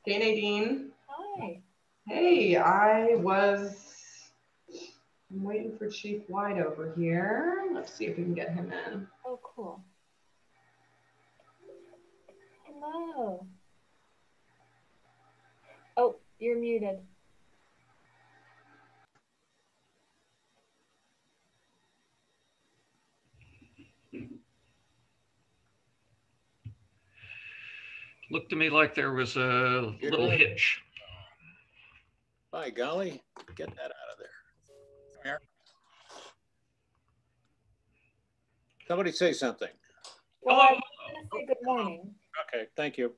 Hey, Nadine. Hi. Hey, I'm waiting for Chief White over here. Let's see if we can get him in. Oh, cool. Hello. Oh, you're muted. Looked to me like there was a little hitch. By golly, get that out of there. Here. Somebody say something. Well, Hello. I'm going to say good morning. Okay, thank you.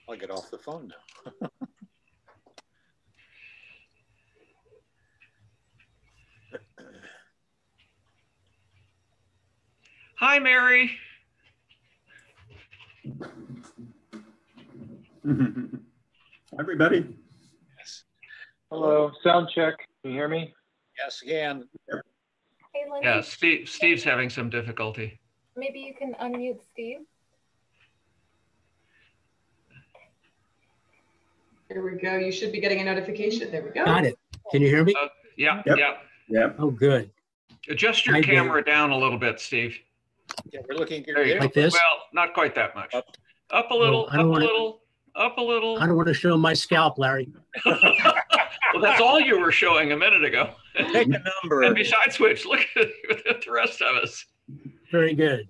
I'll get off the phone now. Hi, Mary. Everybody. Yes. Hello, sound check. Can you hear me? Yes, again. Hey, Lindsay. Yeah, Steve's having some difficulty. Maybe you can unmute Steve. Here we go. You should be getting a notification. There we go. Got it. Can you hear me? Yeah, Yep. yeah. Yep. Oh, good. Adjust your I did. camera down a little bit, Steve. Yeah, we're looking There you here. go. Like this? Well, not quite that much. Up. Up a little, I don't up a wanna- little, up a little. I don't want to show my scalp, Larry. Well, that's all you were showing a minute ago. Take a number. And besides which, look at the rest of us. Very good.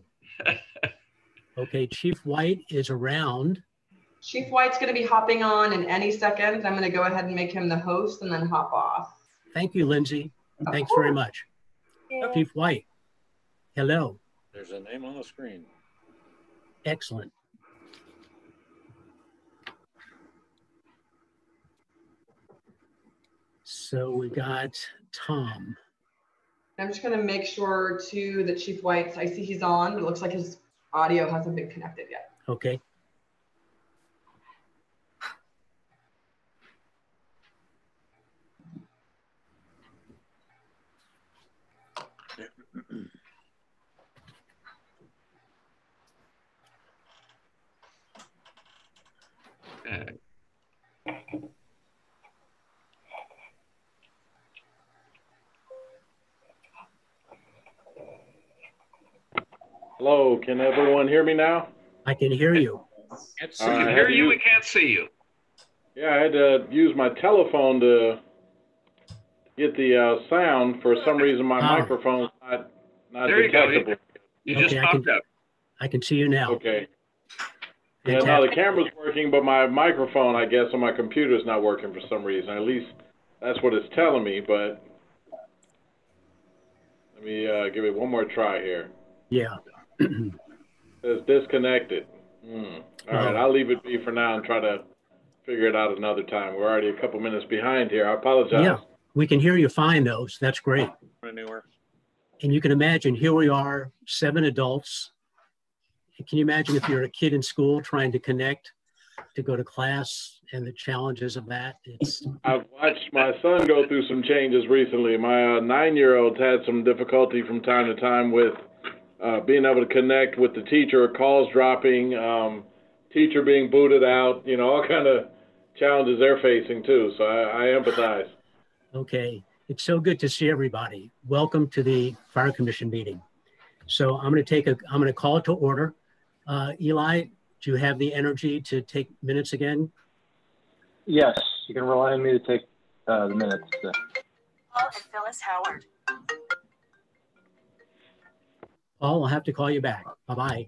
Okay, Chief White is around. Chief White's going to be hopping on in any second. I'm going to go ahead and make him the host and then hop off. Thank you, Lindsay. Of Thanks course. very much. Yeah. Chief White, hello. There's a name on the screen. Excellent. So we got Tom. I'm just going to make sure too that Chief White's, I see he's on, but it looks like his audio hasn't been connected yet. Okay. Hello, can everyone hear me now? I can hear you. Can't see We All can right. hear you, we can't see you. Yeah, I had to use my telephone to get the sound. For some reason, my Ah. microphone's not There you go. detectable. You just Okay, I popped up. I can see you now. Okay. Yeah, no, the Fantastic. camera's working, but my microphone, I guess, on my computer's not working for some reason. At least that's what it's telling me, but let me give it one more try here. Yeah. It says disconnected. All right, I'll leave it be for now and try to figure it out another time. We're already a couple minutes behind here. I apologize. Yeah, we can hear you fine though, so that's great. newer. And you can imagine, here we are, 7 adults. Can you imagine if you're a kid in school trying to connect to go to class and the challenges of that? I've watched my son go through some changes recently. My 9-year-old's had some difficulty from time to time with being able to connect with the teacher, calls dropping, teacher being booted out, you know, all kind of challenges they're facing too. So I empathize. Okay, it's so good to see everybody. Welcome to the Fire Commission meeting. So I'm going to call it to order. Eli, do you have the energy to take minutes again? Yes, you can rely on me to take the minutes. Paul and Phyllis Howard. Paul, I'll have to call you back. Bye-bye.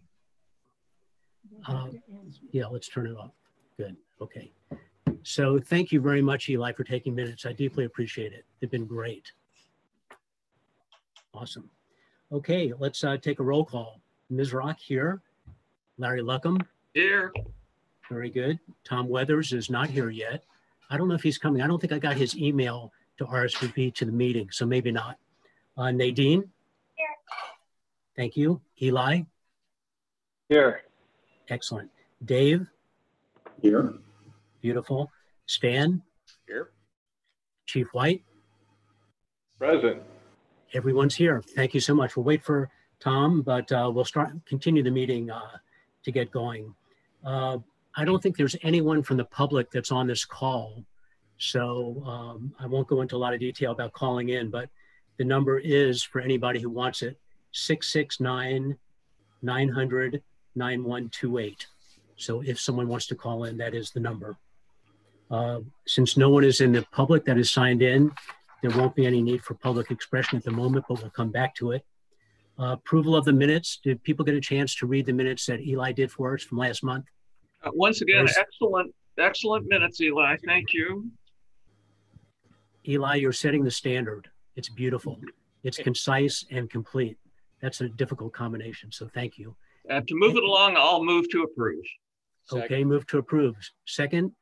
Yeah, let's turn it off. Good, okay. So thank you very much, Eli, for taking minutes. I deeply appreciate it. They've been great. Awesome. Okay, let's take a roll call. Ms. Rock here. Larry Luckham. Here. Very good. Tom Weathers is not here yet. I don't know if he's coming. I don't think I got his email to RSVP to the meeting, so maybe not. Nadine? Here. Thank you. Eli? Here. Excellent. Dave? Here. Beautiful. Stan? Here. Chief White? Present. Everyone's here. Thank you so much. We'll wait for Tom, but we'll continue the meeting to get going. I don't think there's anyone from the public that's on this call. So I won't go into a lot of detail about calling in, but the number is, for anybody who wants it, 669-900-9128. So if someone wants to call in, that is the number. Since no one is in the public that is signed in, there won't be any need for public expression at the moment, but we'll come back to it. Approval of the minutes. Did people get a chance to read the minutes that Eli did for us from last month? Once again, excellent minutes, Eli. Thank you. Eli, you're setting the standard. It's beautiful. It's concise and complete. That's a difficult combination, so thank you. To move it along, I'll move to approve. Okay, move to approve. Second,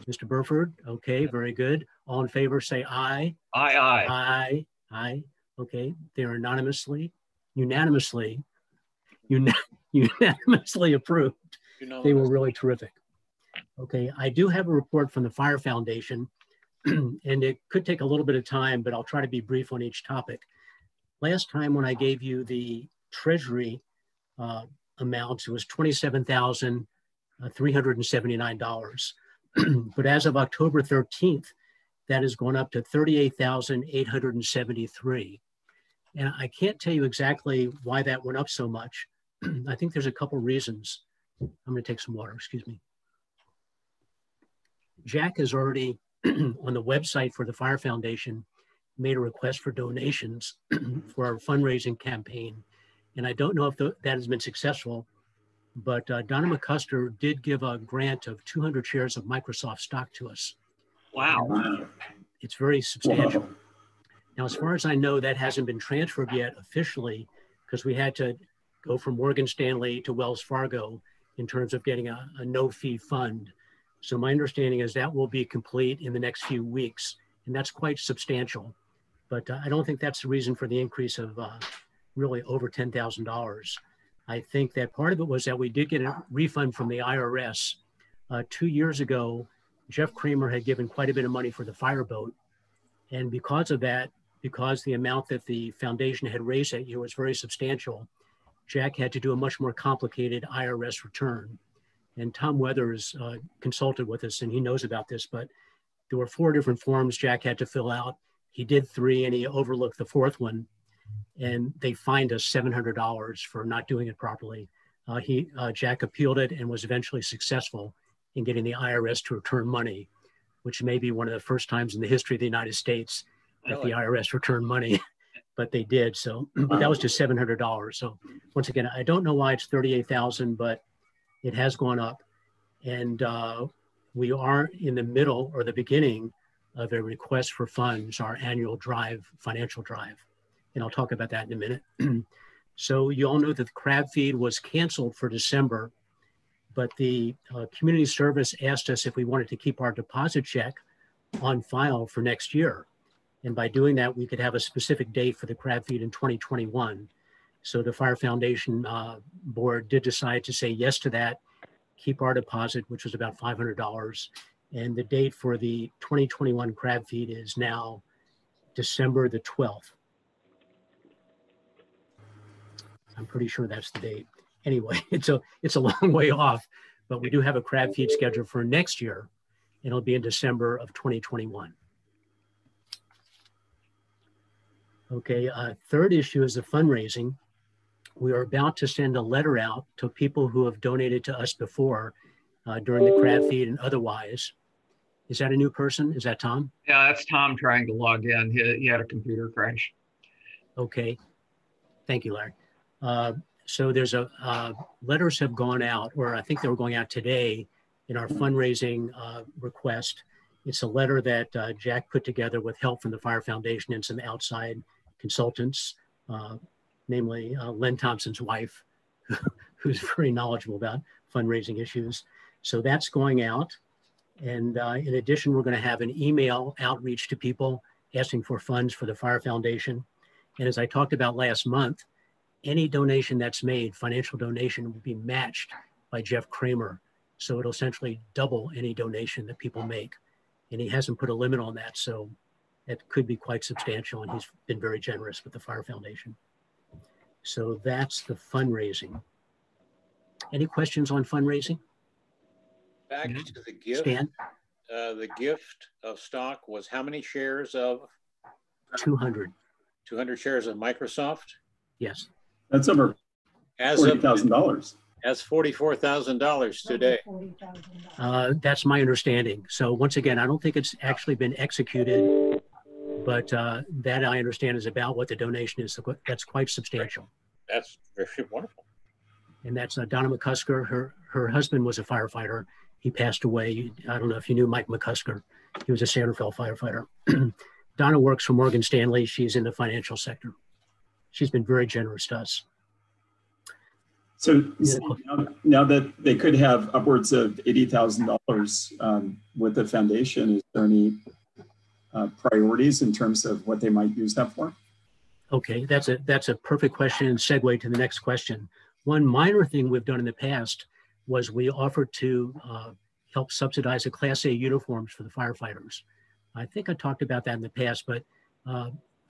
Mr. Burford. Okay, very good. All in favor, say aye. Aye, aye. Aye, aye. Okay, they're unanimously approved. They were really terrific. Okay, I do have a report from the Fire Foundation, and it could take a little bit of time, but I'll try to be brief on each topic. Last time when I gave you the Treasury amounts, it was $27,379. But as of October 13th, that has gone up to $38,873. And I can't tell you exactly why that went up so much. I think there's a couple reasons. I'm going to take some water, excuse me. Jack has already, on the website for the Fire Foundation, made a request for donations for our fundraising campaign. And I don't know if that has been successful, but Donna McCusker did give a grant of 200 shares of Microsoft stock to us. Wow. It's very substantial. Now, as far as I know, that hasn't been transferred yet officially, because we had to go from Morgan Stanley to Wells Fargo in terms of getting a no-fee fund. So my understanding is that will be complete in the next few weeks, and that's quite substantial. But I don't think that's the reason for the increase of really over $10,000. I think that part of it was that we did get a refund from the IRS. 2 years ago, Jeff Kramer had given quite a bit of money for the fireboat. And because of that, because the amount that the foundation had raised that year was very substantial, Jack had to do a much more complicated IRS return. And Tom Weathers consulted with us, and he knows about this, but there were 4 different forms Jack had to fill out. He did 3 and he overlooked the 4th one, and they fined us $700 for not doing it properly. Jack appealed it and was eventually successful in getting the IRS to return money, which may be one of the first times in the history of the United States that the IRS returned money, but they did. So but that was just $700. So once again, I don't know why it's 38,000, but it has gone up. And we are in the middle or the beginning of a request for funds, our annual drive, financial drive. And I'll talk about that in a minute. So you all know that the crab feed was canceled for December, but the community service asked us if we wanted to keep our deposit check on file for next year. And by doing that, we could have a specific date for the crab feed in 2021. So the Fire Foundation board did decide to say yes to that, keep our deposit, which was about $500. And the date for the 2021 crab feed is now December the 12th. I'm pretty sure that's the date. Anyway, it's a long way off, but we do have a crab feed scheduled for next year, and it'll be in December of 2021. Okay, third issue is the fundraising. We are about to send a letter out to people who have donated to us before during the crab feed and otherwise. Is that a new person? Is that Tom? Yeah, that's Tom trying to log in. He had a computer crash. Okay, thank you, Larry. So there's letters have gone out, or I think they were going out today in our fundraising request. It's a letter that Jack put together with help from the Fire Foundation and some outside consultants, namely Len Thompson's wife, who's very knowledgeable about fundraising issues. So that's going out. And in addition, we're going to have an email outreach to people asking for funds for the Fire Foundation. And as I talked about last month, any donation that's made, financial donation, will be matched by Jeff Kramer. So it'll essentially double any donation that people make. And he hasn't put a limit on that. So it could be quite substantial. And he's been very generous with the Fire Foundation. So that's the fundraising. Any questions on fundraising? Back Mhm. to the gift. Stan, The gift of stock was how many shares of 200. 200 shares of Microsoft? Yes. That's over As of $40,000. as $44,000 today. That's my understanding. So once again, I don't think it's actually been executed, but that I understand is about what the donation is. So that's quite substantial. That's very wonderful. And that's Donna McCusker. Her husband was a firefighter. He passed away. I don't know if you knew Mike McCusker. He was a Sanderfeld firefighter. Donna works for Morgan Stanley. She's in the financial sector. She's been very generous to us. So now that they could have upwards of $80,000 with the foundation, is there any priorities in terms of what they might use that for? Okay, that's a perfect question and segue to the next question. One minor thing we've done in the past was we offered to help subsidize the Class A uniforms for the firefighters. I think I talked about that in the past, but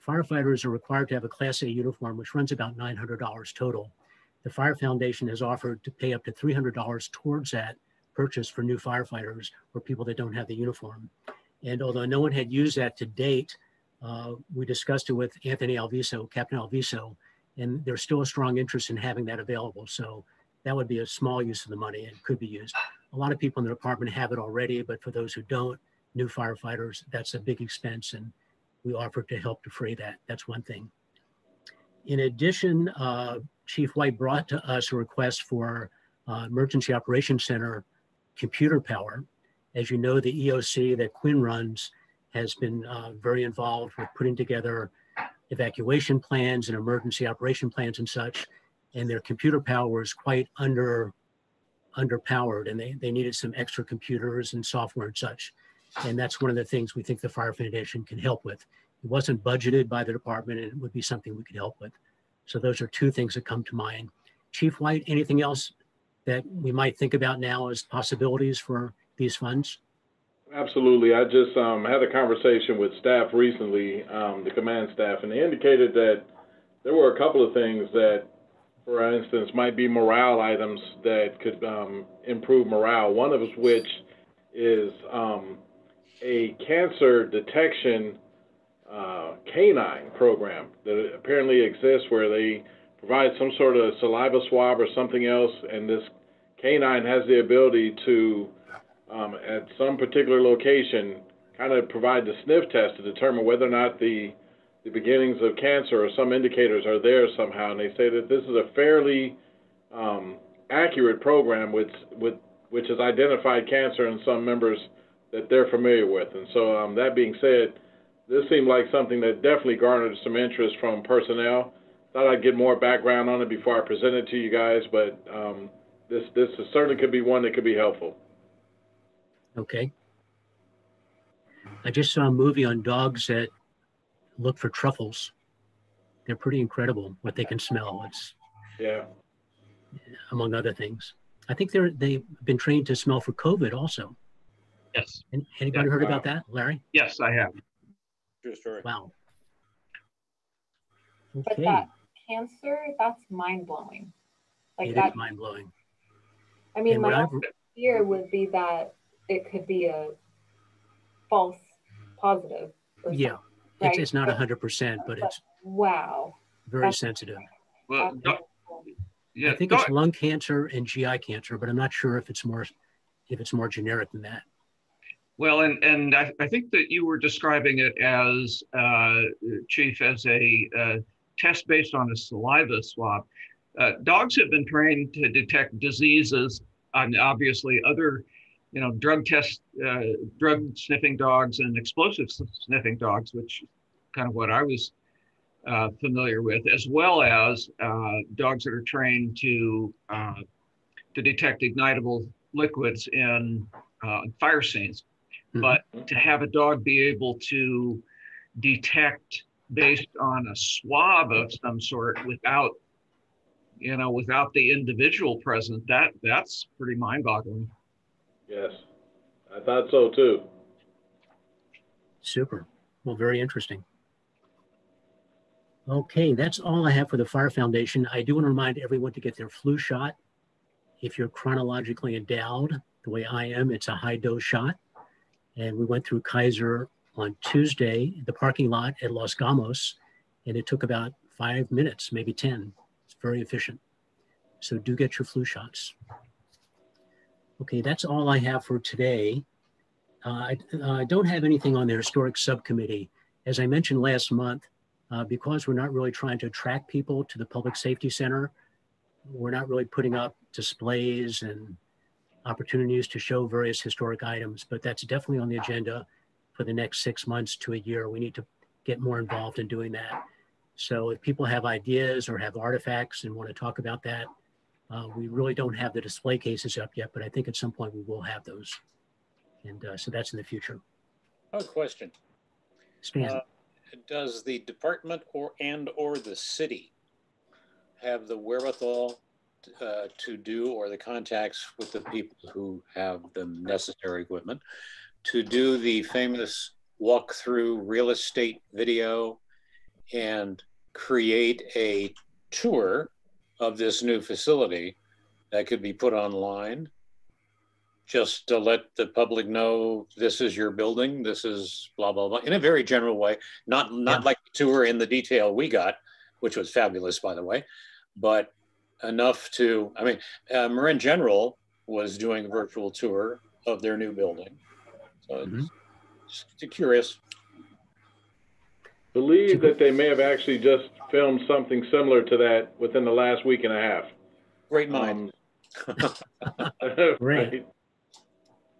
firefighters are required to have a Class A uniform, which runs about $900 total. The Fire Foundation has offered to pay up to $300 towards that purchase for new firefighters or people that don't have the uniform. And although no one had used that to date, we discussed it with Anthony Alviso, Captain Alviso, and there's still a strong interest in having that available. So that would be a small use of the money and could be used. A lot of people in the department have it already, but for those who don't, new firefighters, that's a big expense, and we offer to help defray that. That's one thing. In addition, Chief White brought to us a request for Emergency Operations Center computer power. As you know, the EOC that Quinn runs has been very involved with putting together evacuation plans and emergency operation plans and such, and their computer power is quite underpowered, and they needed some extra computers and software and such. And that's one of the things we think the Fire Foundation can help with. It wasn't budgeted by the department, and it would be something we could help with. So those are two things that come to mind. Chief White, anything else that we might think about now as possibilities for these funds? Absolutely. I just had a conversation with staff recently, the command staff, and they indicated that there were a couple of things that, for instance, might be morale items that could improve morale. One of which is a cancer detection canine program that apparently exists where they provide some sort of saliva swab or something else, and this canine has the ability to, at some particular location, kind of provide the sniff test to determine whether or not the beginnings of cancer or some indicators are there somehow. And they say that this is a fairly accurate program which has identified cancer in some members that they're familiar with. And so that being said, this seemed like something that definitely garnered some interest from personnel. Thought I'd get more background on it before I present it to you guys, but this certainly could be one that could be helpful. Okay. I just saw a movie on dogs that look for truffles. They're pretty incredible what they can smell. It's, yeah, among other things. I think they've been trained to smell for COVID also. Yes. Anybody heard about that, Larry? Yes, I have. True story. Wow. But Okay. that cancer, that's mind blowing. Like It that, is mind blowing. I mean, And my what only fear would be that it could be a false positive. Or Yeah, something, right? it's not 100%, but it's Wow. very That's- sensitive. Well, yeah, I think it's lung cancer and GI cancer, but I'm not sure if it's more generic than that. well, and I think that you were describing it as, Chief, as a test based on a saliva swab. Dogs have been trained to detect diseases, and obviously other, drug sniffing dogs and explosive sniffing dogs, which is kind of what I was familiar with, as well as dogs that are trained to detect ignitable liquids in fire scenes. Mhm. But to have a dog be able to detect based on a swab of some sort without the individual present, that's pretty mind-boggling. yes. I thought so too. Super. Well, very interesting. Okay, that's all I have for the Fire Foundation. I do want to remind everyone to get their flu shot. If you're chronologically endowed, the way I am, it's a high dose shot. And we went through Kaiser on Tuesday, the parking lot at Los Gamos, and it took about 5 minutes, maybe 10. It's very efficient. So do get your flu shots. Okay, that's all I have for today. I don't have anything on the historic subcommittee. As I mentioned last month, because we're not really trying to attract people to the Public Safety Center, we're not really putting up displays and opportunities to show various historic items, but that's definitely on the agenda for the next 6 months to a year. We need to get more involved in doing that. So if people have ideas or have artifacts and want to talk about that, we really don't have the display cases up yet, but I think at some point we will have those. And so that's in the future. Oh, question. Stan. Does the department or the city have the wherewithal to do, or the contacts with the people who have the necessary equipment to do the famous walkthrough real estate video and create a tour of this new facility that could be put online, just to let the public know this is your building, this is blah, blah, blah, in a very general way, not like the tour in the detail we got, which was fabulous, by the way, but enough to, I mean, Marin General was doing a virtual tour of their new building. So just curious. Believe that they may have actually just filmed something similar to that within the last week and a half. Great mind. Right.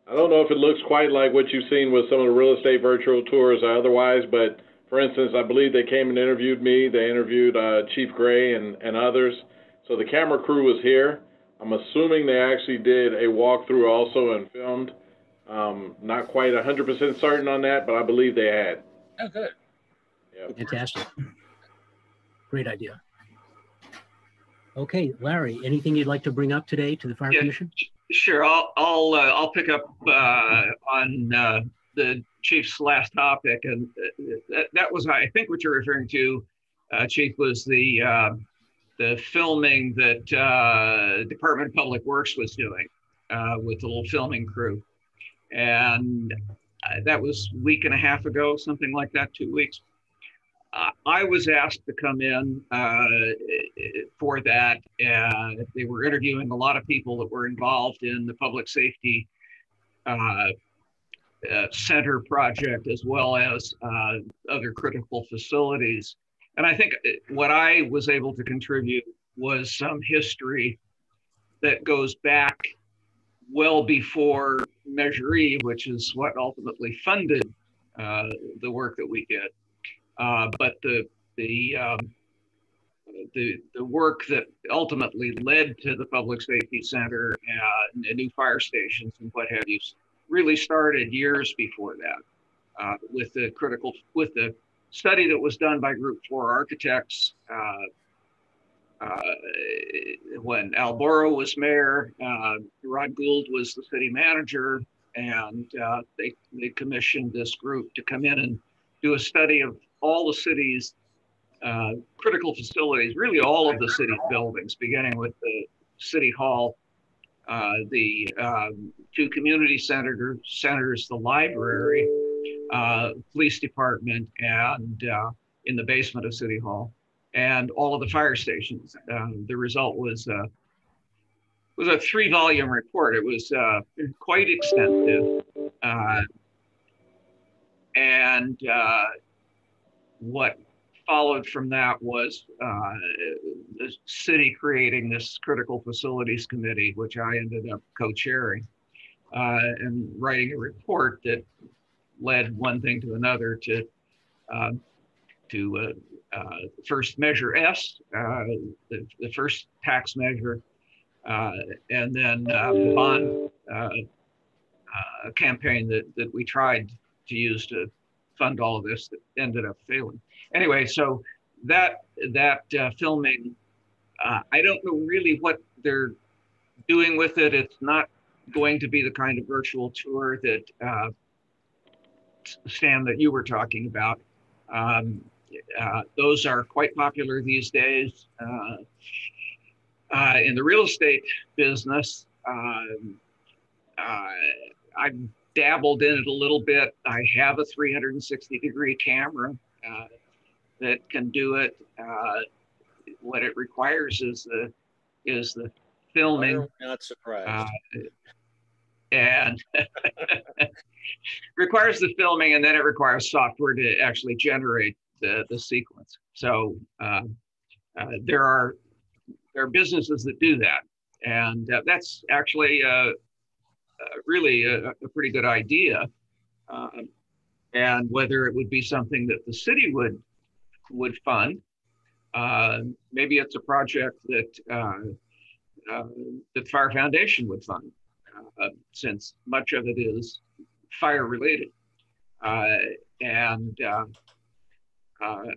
I don't know if it looks quite like what you've seen with some of the real estate virtual tours or otherwise, but for instance, I believe they came and interviewed me. They interviewed Chief Gray and others. So the camera crew was here. I'm assuming they actually did a walkthrough also and filmed. Not quite 100% certain on that, but I believe they had. Oh, good. Yeah. Fantastic. Great idea. Okay, Larry, anything you'd like to bring up today to the Fire Commission? Sure, I'll pick up on the Chief's last topic, and that was, I think, what you're referring to, Chief, was the filming that Department of Public Works was doing with the little filming crew, and that was a week and a half ago, something like that, 2 weeks. I was asked to come in for that. They were interviewing a lot of people that were involved in the public safety center project, as well as other critical facilities. And I think what I was able to contribute was some history that goes back well before Measure E, which is what ultimately funded the work that we did. But the work that ultimately led to the Public Safety Center and new fire stations and what have you really started years before that, with the study that was done by Group 4 architects when Al Boro was mayor. Rod Gould was the city manager, and they commissioned this group to come in and do a study of all the city's critical facilities, really all of the city's buildings, beginning with the City Hall, the two community centers, the library, police department, and in the basement of City Hall, and all of the fire stations. The result was a 3-volume report. It was quite extensive, and what followed from that was the city creating this critical facilities committee, which I ended up co-chairing, and writing a report that led one thing to another to first Measure S, the first tax measure, and then the bond campaign that we tried to use to fund all of this that ended up failing. Anyway, so that filming, I don't know really what they're doing with it. It's not going to be the kind of virtual tour that Stan, that you were talking about. Those are quite popular these days. In the real estate business, I've dabbled in it a little bit. I have a 360-degree camera that can do it. What it requires is the filming. Why are we not surprised? And requires the filming, and then it requires software to actually generate the sequence. So there are businesses that do that, and that's actually really a pretty good idea. And whether it would be something that the city would fund, maybe it's a project that the Fire Foundation would fund, since much of it is fire related. And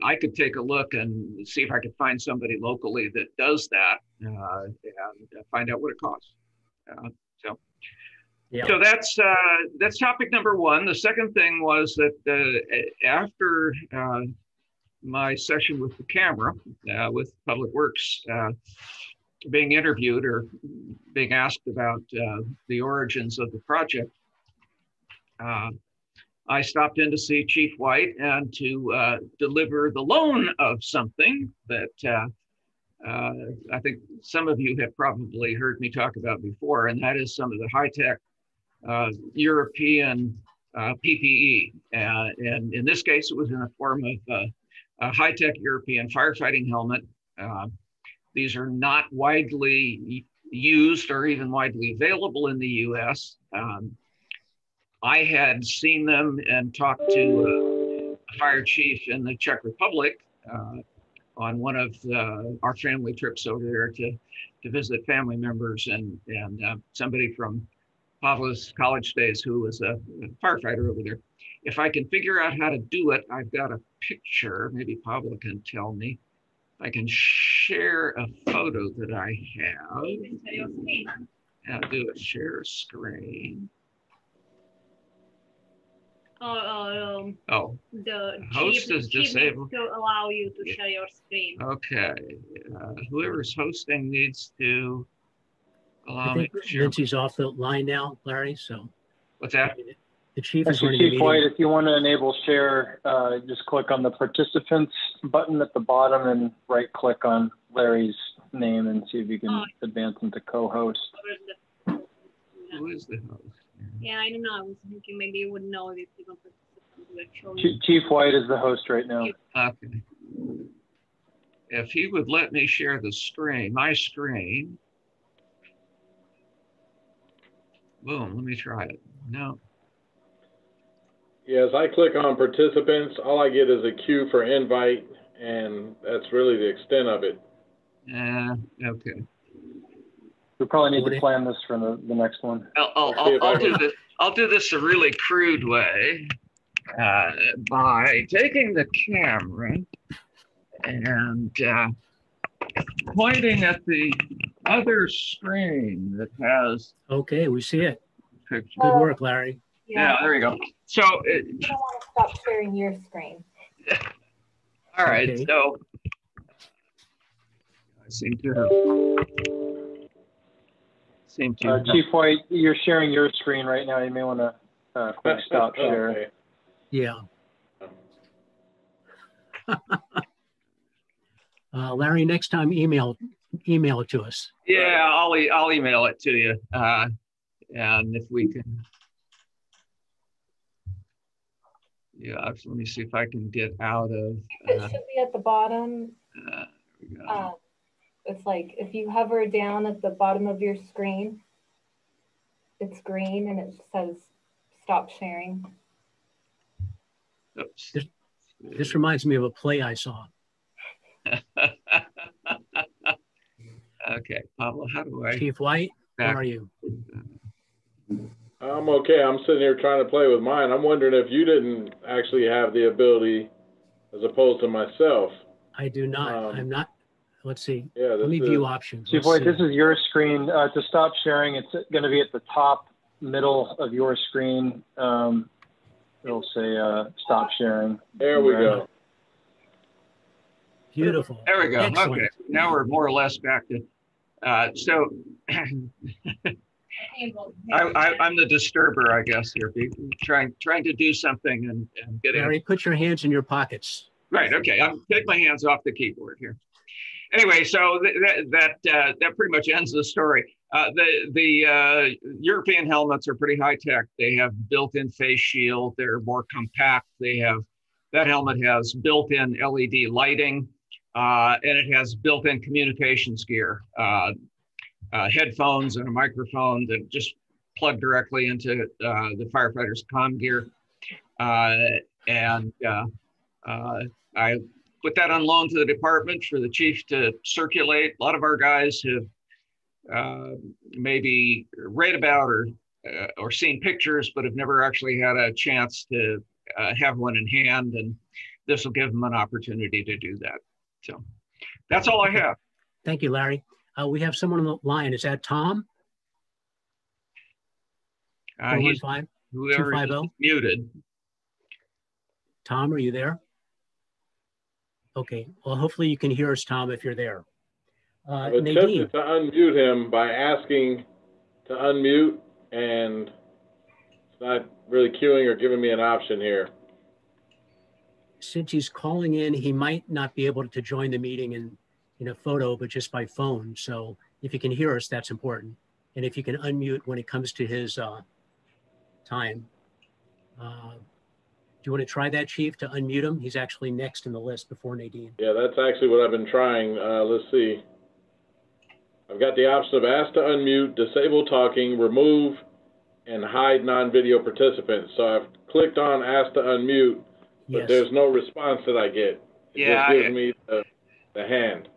I could take a look and see if I could find somebody locally that does that, and find out what it costs. So that's topic number one. The second thing was that after my session with the camera, with Public Works, being interviewed or being asked about the origins of the project, I stopped in to see Chief White and to deliver the loan of something that I think some of you have probably heard me talk about before, and that is some of the high-tech European PPE. And in this case, it was in the form of a high-tech European firefighting helmet. These are not widely used or even widely available in the US. I had seen them and talked to a fire chief in the Czech Republic on one of our family trips over there to visit family members, and somebody from Pavlo's college days who was a firefighter over there. If I can figure out how to do it, I've got a picture, maybe Pavlo can tell me. I can share a photo that I have. I'll do a share screen. The host is disabled. To allow you to share your screen. Okay. Whoever's hosting needs to allow me to share. Lindsay's off the line now, Larry. So what's that? The chief is running Chief the meeting. White, if you want to enable share, just click on the participants button at the bottom and right click on Larry's name and see if you can advance him to co-host. Who is the host? Yeah, I don't know. I was thinking maybe you would know if you don't. Chief White is the host right now. Okay. If he would let me share the screen, my screen. Boom, let me try it. No. Yes, I click on participants. All I get is a cue for invite, and that's really the extent of it. Okay. We probably need to plan this for the next one. I'll do this a really crude way, by taking the camera and pointing at the other screen that has. Okay, we see it. Picture. Good work, Larry. Yeah, there you go. So you don't want to stop sharing your screen. All right, okay. So I seem to Chief White, you're sharing your screen right now. You may want to quick stop share. Okay. Yeah. Larry, next time email it to us. Yeah, I'll email it to you, and if we can. Yeah, let me see if I can get out of. It should be at the bottom. There we go. It's like if you hover down at the bottom of your screen, it's green and it says stop sharing. Oops. This reminds me of a play I saw. Okay, Pablo, how do I? Chief White, how are you? I'm okay. I'm sitting here trying to play with mine. I'm wondering if you didn't actually have the ability as opposed to myself. I do not. I'm not. Let's see. Yeah, let me view options. Chief White, this is your screen. To stop sharing, it's going to be at the top middle of your screen. It'll say stop sharing. There we go. Beautiful. There we go. Excellent. Okay, now we're more or less back to. So I'm the disturber, I guess, here, trying to do something and getting. Larry, put your hands in your pockets. Right. Okay. I'm take my hands off the keyboard here. Anyway, so that pretty much ends the story. The European helmets are pretty high tech. They have built-in face shield. They're more compact. That helmet has built-in LED lighting, and it has built-in communications gear, headphones and a microphone that just plug directly into the firefighters' comm gear. I put that on loan to the department for the chief to circulate. A lot of our guys have maybe read about or seen pictures, but have never actually had a chance to have one in hand. And this will give them an opportunity to do that. So that's all I have. Thank you, Larry. We have someone on the line. Is that Tom? He's 415 whoever 250? is muted. Tom, are you there? Okay. Well, hopefully you can hear us, Tom, if you're there. I've Nadine. attempted to unmute him by asking to unmute, and it's not really queuing or giving me an option here. Since he's calling in, he might not be able to join the meeting in a photo, but just by phone. So if you can hear us, that's important. And if you can unmute when it comes to his time. Do you want to try that, Chief, to unmute him? He's actually next in the list before Nadine. Yeah, that's actually what I've been trying. Let's see. I've got the option of ask to unmute, disable talking, remove, and hide non-video participants. So I've clicked on ask to unmute, but Yes. there's no response that I get. It just gives me the hand.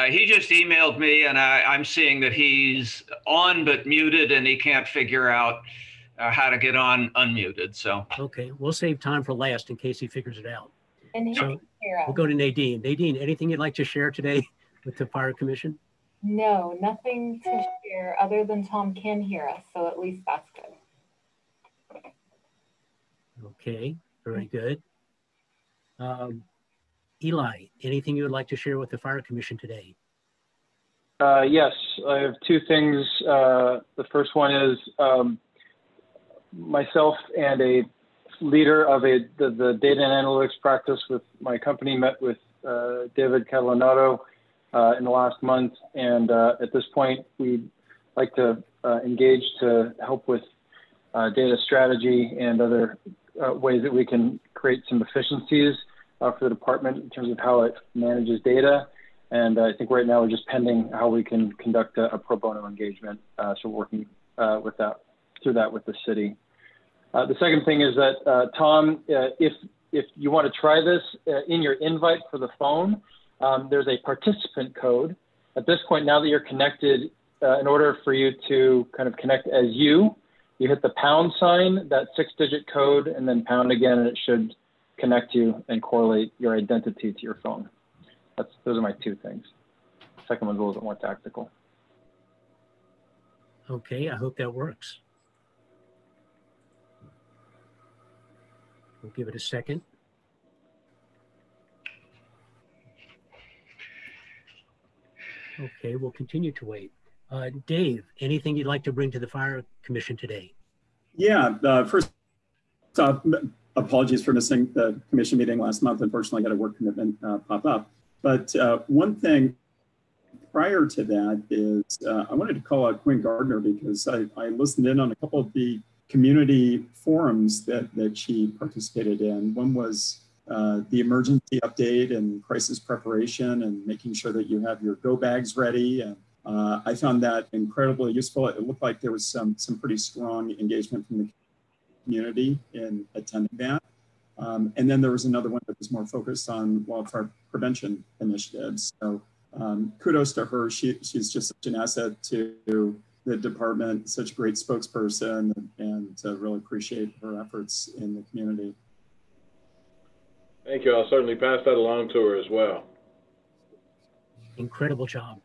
He just emailed me, and I'm seeing that he's on but muted, and he can't figure out how to get on unmuted. So okay, we'll save time for last in case he figures it out. And he can hear us. We'll go to Nadine. Nadine, anything you'd like to share today with the Fire Commission? No, nothing to share other than Tom can hear us, so at least that's good. Okay, very good. Eli, anything you would like to share with the Fire Commission today? Yes, I have two things. The first one is myself and a leader of the data and analytics practice with my company met with David Catalanato in the last month. And at this point, we'd like to engage to help with data strategy and other ways that we can create some efficiencies for the department in terms of how it manages data. And I think right now we're just pending how we can conduct a pro bono engagement. So we're working through that with the city. The second thing is that, Tom, if you want to try this in your invite for the phone, there's a participant code. At this point, now that you're connected, in order for you to kind of connect as you hit the pound sign, that 6-digit code, and then pound again, and it should connect you and correlate your identity to your phone. Those are my two things. The second one's a little bit more tactical. Okay, I hope that works. We'll give it a second. Okay, we'll continue to wait. Dave, anything you'd like to bring to the Fire Commission today? Yeah, first off, apologies for missing the commission meeting last month. Unfortunately, I got a work commitment pop up. But one thing prior to that is I wanted to call out Quinn Gardner because I listened in on a couple of the community forums that she participated in. One was the emergency update and crisis preparation and making sure that you have your go bags ready. And I found that incredibly useful. It looked like there was some pretty strong engagement from the community in attending that. And then there was another one that was more focused on wildfire prevention initiatives. So kudos to her. She's just such an asset to the department, such a great spokesperson, and really appreciate her efforts in the community. Thank you. I'll certainly pass that along to her as well. Incredible job.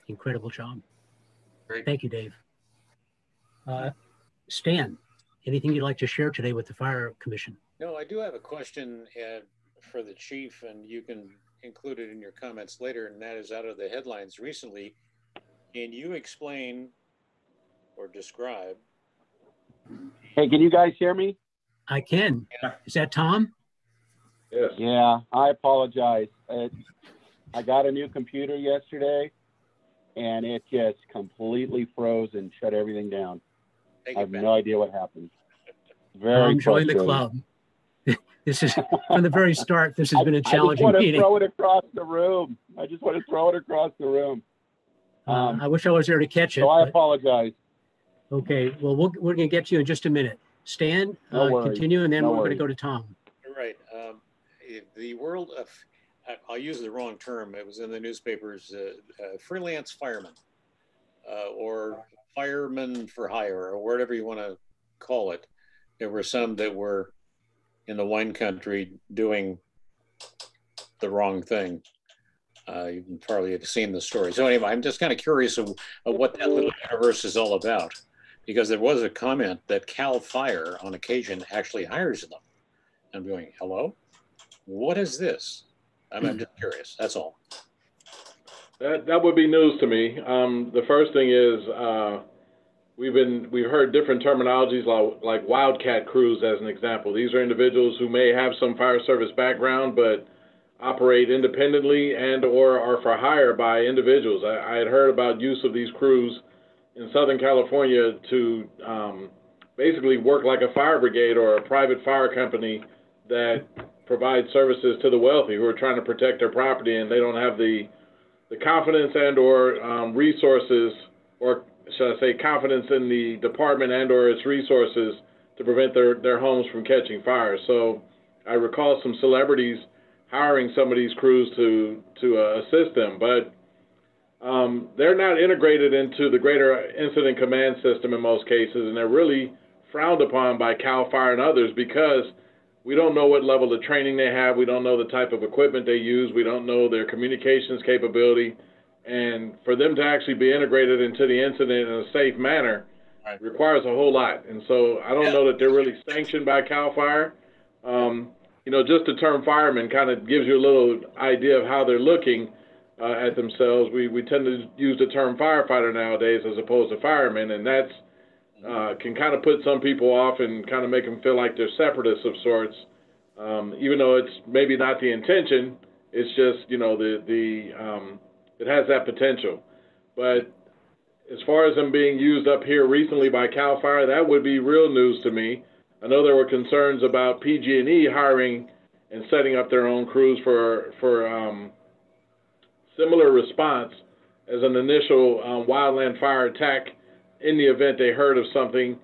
Incredible job. Great. Thank you, Dave. Stan, anything you'd like to share today with the Fire Commission? No, I do have a question for the chief, and you can include it in your comments later, and that is out of the headlines recently. Can you explain or describe. Hey, can you guys hear me? I can. Is that Tom? Yes. Yeah, I apologize. I got a new computer yesterday, and it just completely froze and shut everything down. I have no idea what happened. Very join the club. This is, from the very start, this has been a challenging meeting. I just want to throw it across the room. I just want to throw it across the room. I wish I was there to catch it. So I apologize. Okay, well, we're going to get to you in just a minute. Stan, continue, and then we're going to go to Tom. Right. The world of, I'll use the wrong term, it was in the newspapers, freelance firemen or firemen for hire or whatever you want to call it. There were some that were in the wine country doing the wrong thing. You probably have seen the story. So anyway, I'm just kind of curious of what that little universe is all about, because there was a comment that CAL FIRE on occasion actually hires them. I'm going, hello? What is this? I'm just curious, that's all. That would be news to me. The first thing is we've heard different terminologies like wildcat crews as an example. These are individuals who may have some fire service background but operate independently and or are for hire by individuals. I had heard about use of these crews in Southern California to basically work like a fire brigade or a private fire company that provides services to the wealthy who are trying to protect their property, and they don't have the confidence and or resources, or should I say confidence in the department and or its resources to prevent their homes from catching fire. So I recall some celebrities hiring some of these crews to assist them, but they're not integrated into the greater incident command system in most cases, and they're really frowned upon by CAL FIRE and others because we don't know what level of training they have. We don't know the type of equipment they use. We don't know their communications capability. And for them to actually be integrated into the incident in a safe manner requires a whole lot. And so I don't know that they're really sanctioned by CAL FIRE. You know, just the term fireman kind of gives you a little idea of how they're looking at themselves. We tend to use the term firefighter nowadays as opposed to fireman, and that's can kind of put some people off and kind of make them feel like they're separatists of sorts, even though it's maybe not the intention. It's just, you know, it has that potential. But as far as them being used up here recently by CAL FIRE, that would be real news to me. I know there were concerns about PG&E hiring and setting up their own crews for similar response as an initial wildland fire attack in the event they heard of something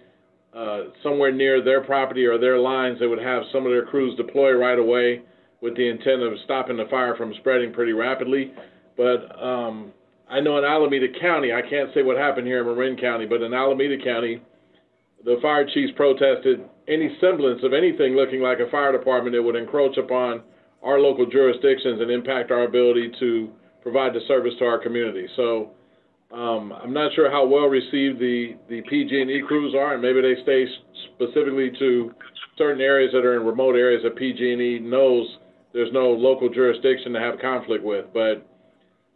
somewhere near their property or their lines. They would have some of their crews deploy right away with the intent of stopping the fire from spreading pretty rapidly. But I know in Alameda County, I can't say what happened here in Marin County, but in Alameda County, the fire chiefs protested any semblance of anything looking like a fire department that would encroach upon our local jurisdictions and impact our ability to provide the service to our community. So I'm not sure how well received the PG&E crews are, and maybe they stay specifically to certain areas that are in remote areas that PG&E knows there's no local jurisdiction to have conflict with. But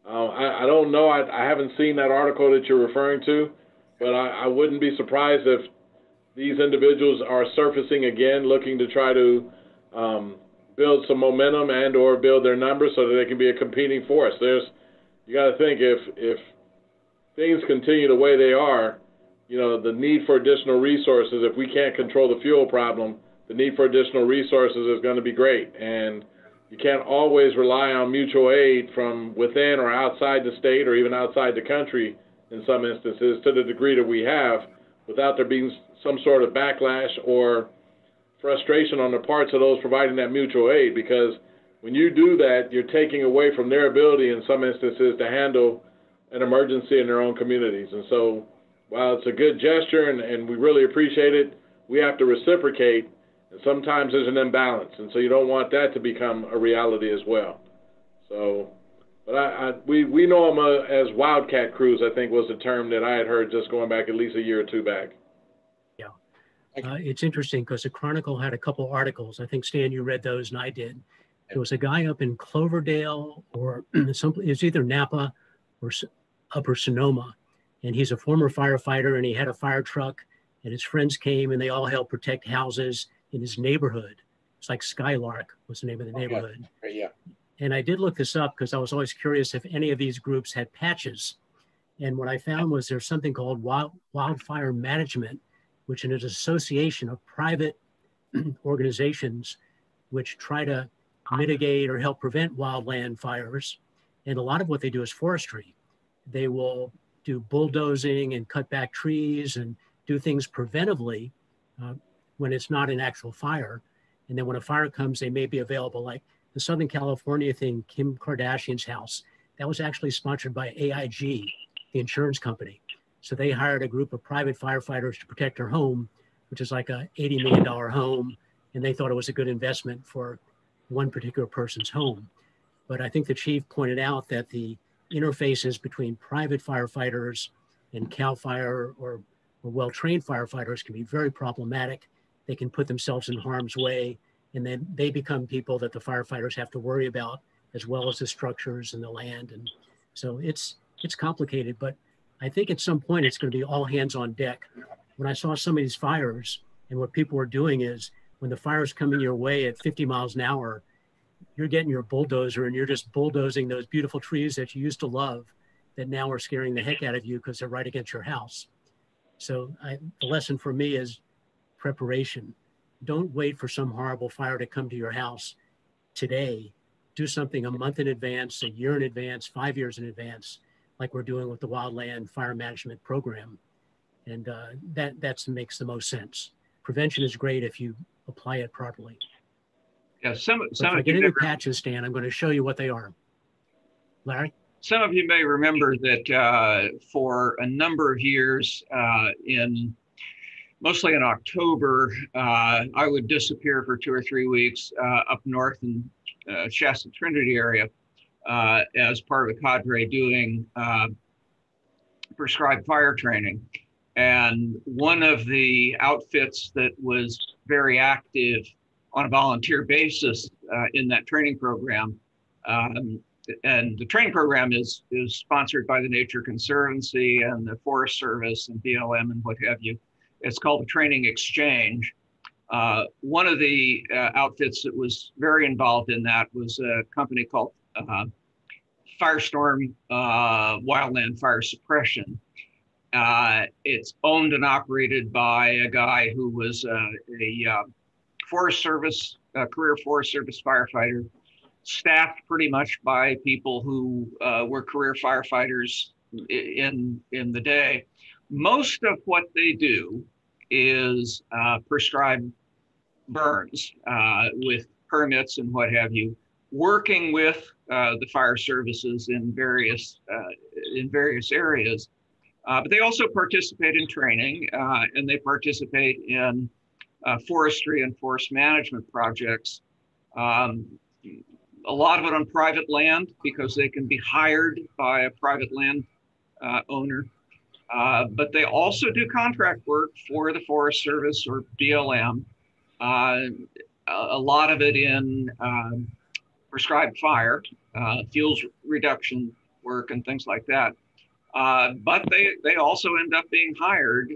I don't know. I haven't seen that article that you're referring to, but I wouldn't be surprised if these individuals are surfacing again, looking to try to build some momentum and or build their numbers so that they can be a competing force. You got to think, if things continue the way they are, you know, the need for additional resources, if we can't control the fuel problem, the need for additional resources is going to be great. And you can't always rely on mutual aid from within or outside the state or even outside the country in some instances to the degree that we have, without there being some sort of backlash or frustration on the parts of those providing that mutual aid. Because when you do that, you're taking away from their ability in some instances to handle an emergency in their own communities. And so while it's a good gesture and we really appreciate it, we have to reciprocate, and sometimes there's an imbalance, and so you don't want that to become a reality as well. So, but we know them as wildcat crews, I think was the term that I had heard just going back at least a year or two back. Yeah, it's interesting because the Chronicle had a couple articles. I think, Stan, you read those and I did. There was a guy up in Cloverdale or it was either Napa or Upper Sonoma. And he's a former firefighter, and he had a fire truck, and his friends came and they all helped protect houses in his neighborhood. It's like Skylark was the name of the neighborhood. Yeah. And I did look this up because I was always curious if any of these groups had patches. And what I found was there's something called Wildfire Management, which is an association of private organizations which try to mitigate or help prevent wildland fires. And a lot of what they do is forestry. They will do bulldozing and cut back trees and do things preventively when it's not an actual fire. And then when a fire comes, they may be available. Like the Southern California thing, Kim Kardashian's house, that was actually sponsored by AIG, the insurance company. So they hired a group of private firefighters to protect her home, which is like a $80 million home. And they thought it was a good investment for one particular person's home. But I think the chief pointed out that the interfaces between private firefighters and CAL FIRE or well-trained firefighters can be very problematic. They can put themselves in harm's way, and then they become people that the firefighters have to worry about, as well as the structures and the land. And so it's complicated, but I think at some point it's going to be all hands on deck. When I saw some of these fires, and what people were doing is when the fire's coming your way at 50 miles an hour, you're getting your bulldozer and you're just bulldozing those beautiful trees that you used to love that now are scaring the heck out of you because they're right against your house. So the lesson for me is preparation. Don't wait for some horrible fire to come to your house today. Do something a month in advance, a year in advance, 5 years in advance, like we're doing with the Wildland Fire Management Program. And that makes the most sense. Prevention is great if you apply it properly. Yeah, If I get into patches, Stan, I'm going to show you what they are. Larry? Some of you may remember that for a number of years, mostly in October, I would disappear for 2 or 3 weeks up north in Shasta Trinity area as part of a cadre doing prescribed fire training. And one of the outfits that was very active on a volunteer basis in that training program, and the training program is sponsored by the Nature Conservancy and the Forest Service and BLM and what have you. It's called the Training Exchange. One of the outfits that was very involved in that was a company called Firestorm Wildland Fire Suppression. It's owned and operated by a guy who was a Forest Service, career Forest Service firefighter, staffed pretty much by people who were career firefighters in the day. Most of what they do is prescribed burns with permits and what have you, working with the fire services in various areas. But they also participate in training and they participate in forestry and forest management projects. A lot of it on private land because they can be hired by a private land owner. But they also do contract work for the Forest Service or BLM. A lot of it in prescribed fire, fuels reduction work and things like that. But they also end up being hired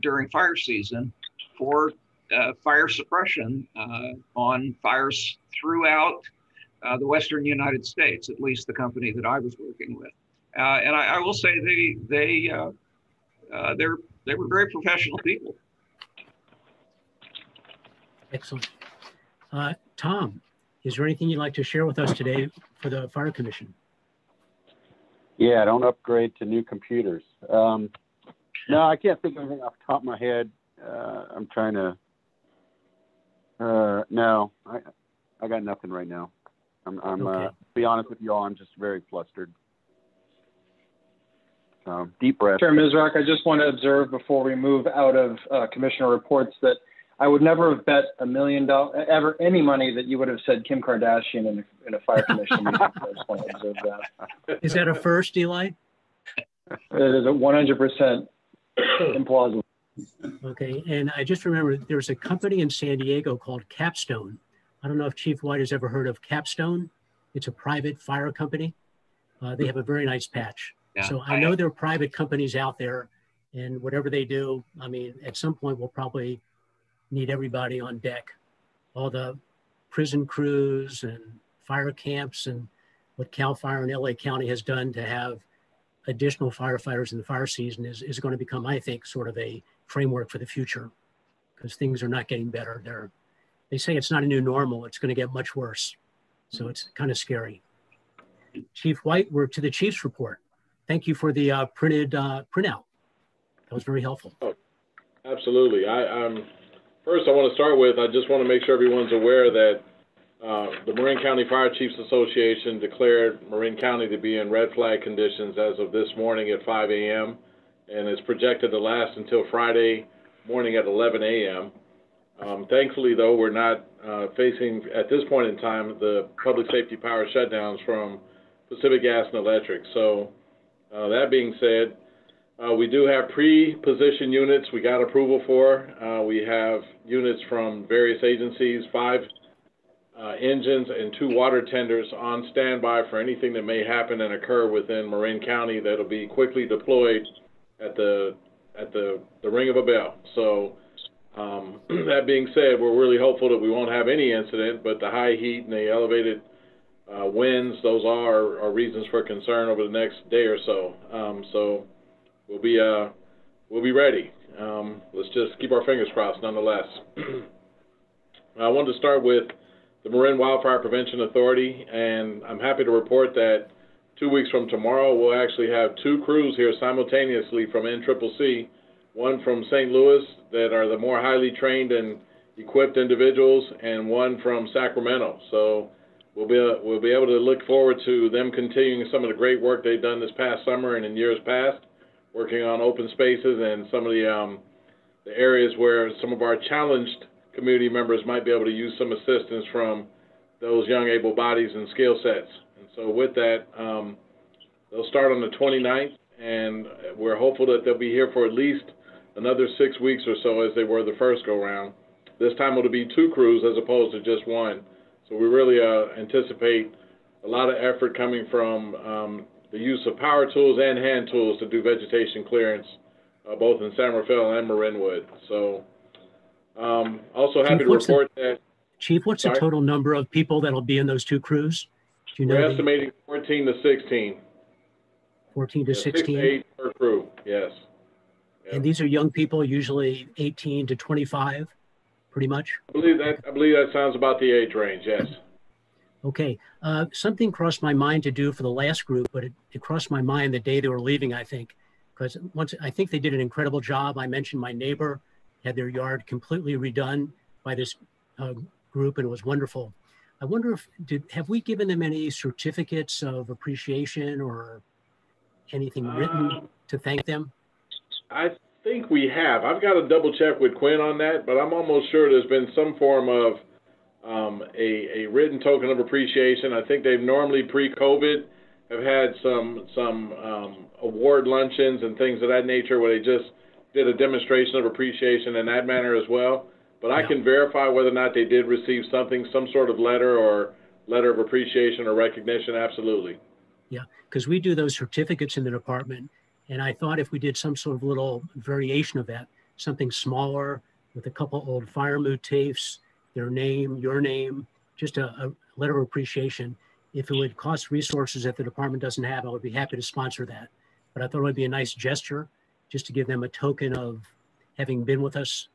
during fire season for fire suppression on fires throughout the Western United States, at least the company that I was working with. And I will say they were very professional people. Excellent. Tom, is there anything you'd like to share with us today for the Fire Commission? Yeah, don't upgrade to new computers. No, I can't think of anything off the top of my head. I'm trying to, no, I got nothing right now. I'm okay. To be honest with you all, I'm just very flustered. Deep breath. Chair Mizrak, I just want to observe before we move out of commissioner reports that I would never have bet $1 million, ever any money that you would have said Kim Kardashian in a fire commission meeting. I just want to observe that. Is that a first, Eli? It is a 100% implausible. Okay, and I just remember there's a company in San Diego called Capstone. I don't know if Chief White has ever heard of Capstone. It's a private fire company. They have a very nice patch. Yeah. So I know there are private companies out there, and whatever they do, I mean, at some point we'll probably need everybody on deck, all the prison crews and fire camps, and what CAL FIRE and LA County has done to have additional firefighters in the fire season is going to become, I think, sort of a framework for the future, because things are not getting better. They say it's not a new normal, it's going to get much worse. So it's kind of scary. Chief White, we're to the Chief's report. Thank you for the printed printout. That was very helpful. Oh, absolutely. First, I want to start with, I just want to make sure everyone's aware that the Marin County Fire Chiefs Association declared Marin County to be in red flag conditions as of this morning at 5 a.m. and is projected to last until Friday morning at 11 a.m. Thankfully, though, we're not facing, at this point in time, the public safety power shutdowns from Pacific Gas and Electric. So that being said, we do have pre-positioned units we got approval for. We have units from various agencies, 5 engines and 2 water tenders on standby for anything that may happen and occur within Marin County that'll be quickly deployed at the ring of a bell. So that being said, we're really hopeful that we won't have any incident, but the high heat and the elevated winds, those are reasons for concern over the next day or so. So we'll be ready. Let's just keep our fingers crossed nonetheless. I wanted to start with the Marin Wildfire Prevention Authority, and I'm happy to report that 2 weeks from tomorrow, we'll actually have 2 crews here simultaneously from NCCC, one from St. Louis that are the more highly trained and equipped individuals, and one from Sacramento. So we'll be able to look forward to them continuing some of the great work they've done this past summer and in years past, working on open spaces and some of the areas where some of our challenged community members might be able to use some assistance from those young able bodies and skill sets. And so with that, they'll start on the 29th, and we're hopeful that they'll be here for at least another 6 weeks or so as they were the first go round. This time it'll be 2 crews as opposed to just 1. So we really anticipate a lot of effort coming from the use of power tools and hand tools to do vegetation clearance, both in San Rafael and Marinwood. So also happy to report that. Chief, what's the total number of people that'll be in those 2 crews? Do you know? We're estimating 14 to 16. 14 to 16? 6 to 8 per crew, yes. Yep. And these are young people, usually 18 to 25, pretty much? I believe that sounds about the age range, yes. Okay. Something crossed my mind to do for the last group, but it crossed my mind the day they were leaving, I think, because I think they did an incredible job. I mentioned my neighbor had their yard completely redone by this group, and it was wonderful. I wonder have we given them any certificates of appreciation or anything written to thank them? I think we have. I've got to double check with Quinn on that, but I'm almost sure there's been some form of a written token of appreciation. I think they've normally pre-COVID have had some award luncheons and things of that nature where they just did a demonstration of appreciation in that manner as well. But I can verify whether or not they did receive something, some sort of letter or letter of appreciation or recognition. Absolutely. Yeah, because we do those certificates in the department. And I thought if we did some sort of little variation of that, something smaller with a couple old fire motifs, their name, your name, just a letter of appreciation. If it would cost resources that the department doesn't have, I would be happy to sponsor that. But I thought it would be a nice gesture just to give them a token of having been with us.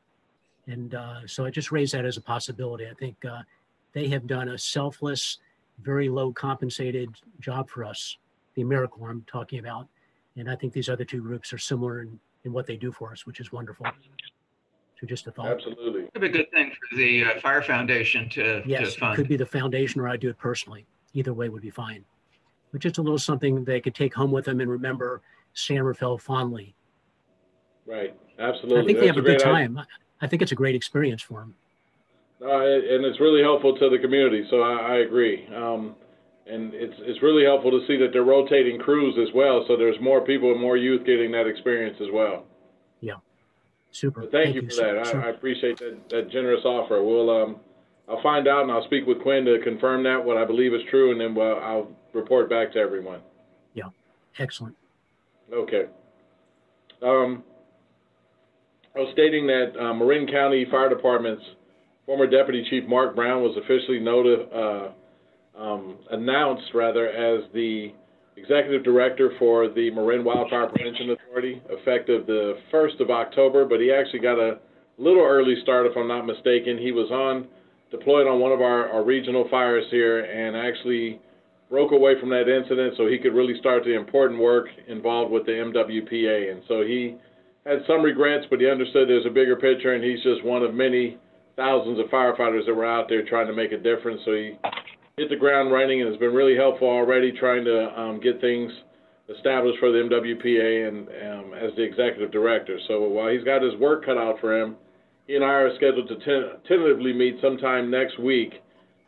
And so I just raised that as a possibility. I think they have done a selfless, very low compensated job for us, the AmeriCorps I'm talking about. And I think these other 2 groups are similar in what they do for us, which is wonderful. So just a thought. Absolutely. It'd be a good thing for the Fire Foundation to fund. It could be the foundation or I do it personally. Either way would be fine. But just a little something they could take home with them and remember San Rafael fondly. Right. Absolutely. I think they have a good time. I think it's a great experience for them. And it's really helpful to the community. So I agree. And it's really helpful to see that they're rotating crews as well. So there's more people and more youth getting that experience as well. Yeah. Super. But thank you for that. I appreciate that generous offer. I'll find out and I'll speak with Quinn to confirm that, what I believe is true, and then I'll report back to everyone. Yeah. Excellent. Okay. I was stating that Marin County Fire Department's former Deputy Chief Mark Brown was officially announced as the Executive Director for the Marin Wildfire Prevention Authority, effective the 1st of October, but he actually got a little early start, if I'm not mistaken. He was deployed on one of our regional fires here and actually broke away from that incident so he could really start the important work involved with the MWPA. And so he had some regrets, but he understood there's a bigger picture, and he's just one of many thousands of firefighters that were out there trying to make a difference. So he hit the ground running and has been really helpful already trying to get things established for the MWPA and as the executive director. So while he's got his work cut out for him, he and I are scheduled to tentatively meet sometime next week,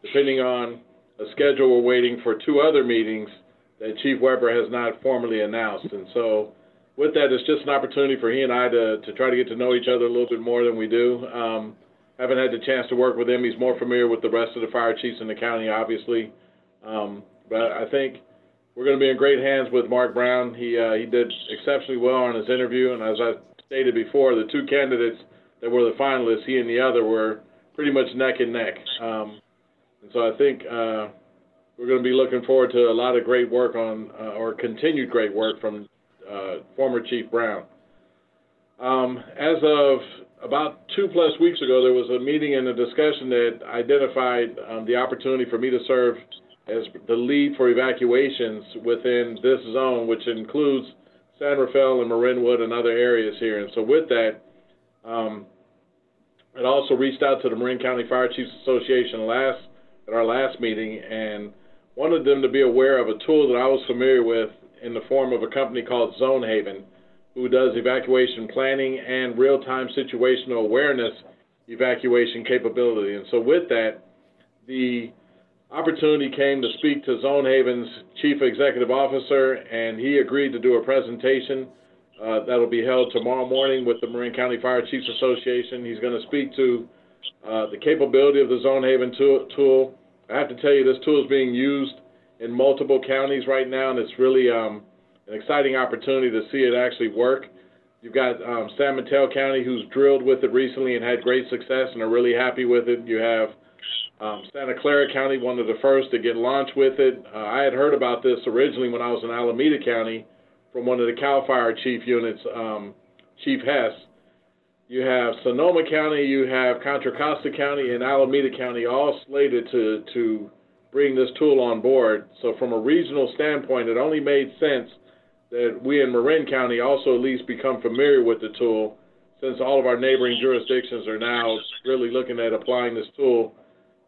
depending on a schedule. We're waiting for 2 other meetings that Chief Weber has not formally announced. And so with that, it's just an opportunity for he and I to try to get to know each other a little bit more than we do. Haven't had the chance to work with him. He's more familiar with the rest of the fire chiefs in the county, obviously. But I think we're going to be in great hands with Mark Brown. He did exceptionally well on his interview, and as I stated before, the 2 candidates that were the finalists, he and the other, were pretty much neck and neck. And so I think we're going to be looking forward to a lot of great work or continued great work from former Chief Brown. As of about 2+ weeks ago, there was a meeting and a discussion that identified the opportunity for me to serve as the lead for evacuations within this zone, which includes San Rafael and Marinwood and other areas here. And so with that, it also reached out to the Marin County Fire Chiefs Association at our last meeting and wanted them to be aware of a tool that I was familiar with in the form of a company called Zone Haven, who does evacuation planning and real-time situational awareness evacuation capability. And so with that, the opportunity came to speak to Zone Haven's Chief Executive Officer, and he agreed to do a presentation that'll be held tomorrow morning with the Marin County Fire Chiefs Association. He's going to speak to the capability of the Zone Haven tool. I have to tell you, this tool is being used in multiple counties right now, and it's really an exciting opportunity to see it actually work. You've got San Mateo County, who's drilled with it recently and had great success and are really happy with it. You have Santa Clara County, one of the first to get launched with it. I had heard about this originally when I was in Alameda County from one of the CAL FIRE chief units, Chief Hess. You have Sonoma County, you have Contra Costa County, and Alameda County all slated to bring this tool on board. So from a regional standpoint, it only made sense that we in Marin County also at least become familiar with the tool, since all of our neighboring jurisdictions are now really looking at applying this tool.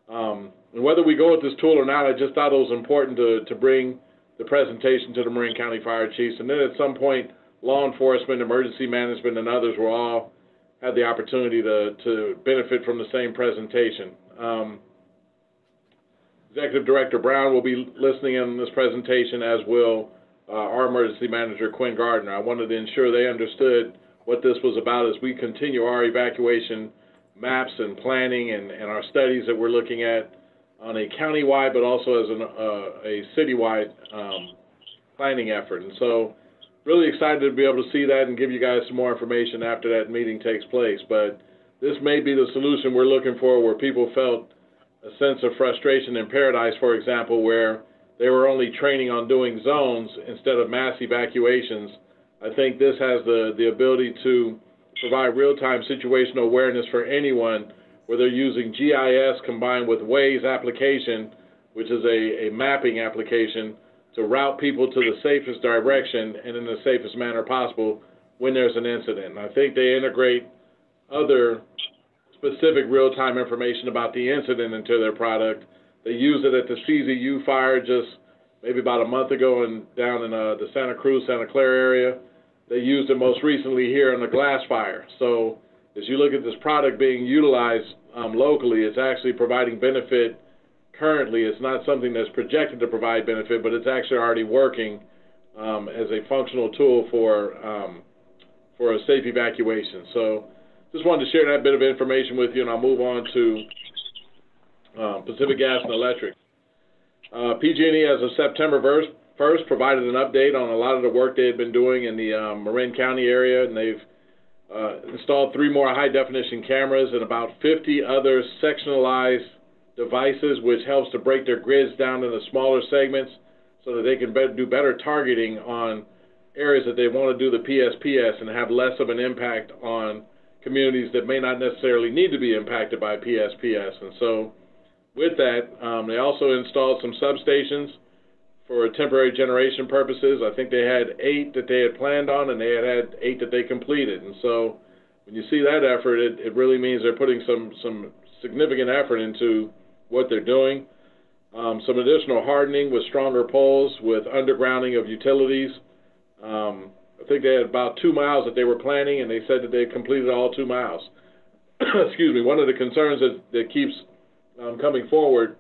And whether we go with this tool or not, I just thought it was important to bring the presentation to the Marin County Fire Chiefs. And then at some point, law enforcement, emergency management, and others will all have the opportunity to benefit from the same presentation. Executive Director Brown will be listening in on this presentation, as will our emergency manager, Quinn Gardner. I wanted to ensure they understood what this was about as we continue our evacuation maps and planning and our studies that we're looking at on a countywide, but also as a citywide planning effort. And so really excited to be able to see that and give you guys some more information after that meeting takes place. But this may be the solution we're looking for, where people felt a sense of frustration in Paradise, for example, where they were only training on doing zones instead of mass evacuations. I think this has the ability to provide real-time situational awareness for anyone, where they're using GIS combined with Waze application, which is a mapping application, to route people to the safest direction and in the safest manner possible when there's an incident. And I think they integrate other specific real-time information about the incident into their product. They used it at the CZU fire just maybe about a month ago down in the Santa Cruz, Santa Clara area. They used it most recently here in the glass fire. So as you look at this product being utilized locally, it's actually providing benefit currently. It's not something that's projected to provide benefit, but it's actually already working as a functional tool for a safe evacuation. So just wanted to share that bit of information with you, and I'll move on to Pacific Gas and Electric. PG&E, as of September first provided an update on a lot of the work they had been doing in the Marin County area, and they've installed 3 more high-definition cameras and about 50 other sectionalized devices, which helps to break their grids down into smaller segments so that they can do better targeting on areas that they want to do the PSPS and have less of an impact on communities that may not necessarily need to be impacted by PSPS. And so with that, they also installed some substations for temporary generation purposes. I think they had 8 that they had planned on, and they had 8 that they completed. And so when you see that effort, it really means they're putting some significant effort into what they're doing. Some additional hardening with stronger poles, with undergrounding of utilities. I think they had about 2 miles that they were planning, and they said that they completed all 2 miles. Excuse me. One of the concerns that keeps coming forward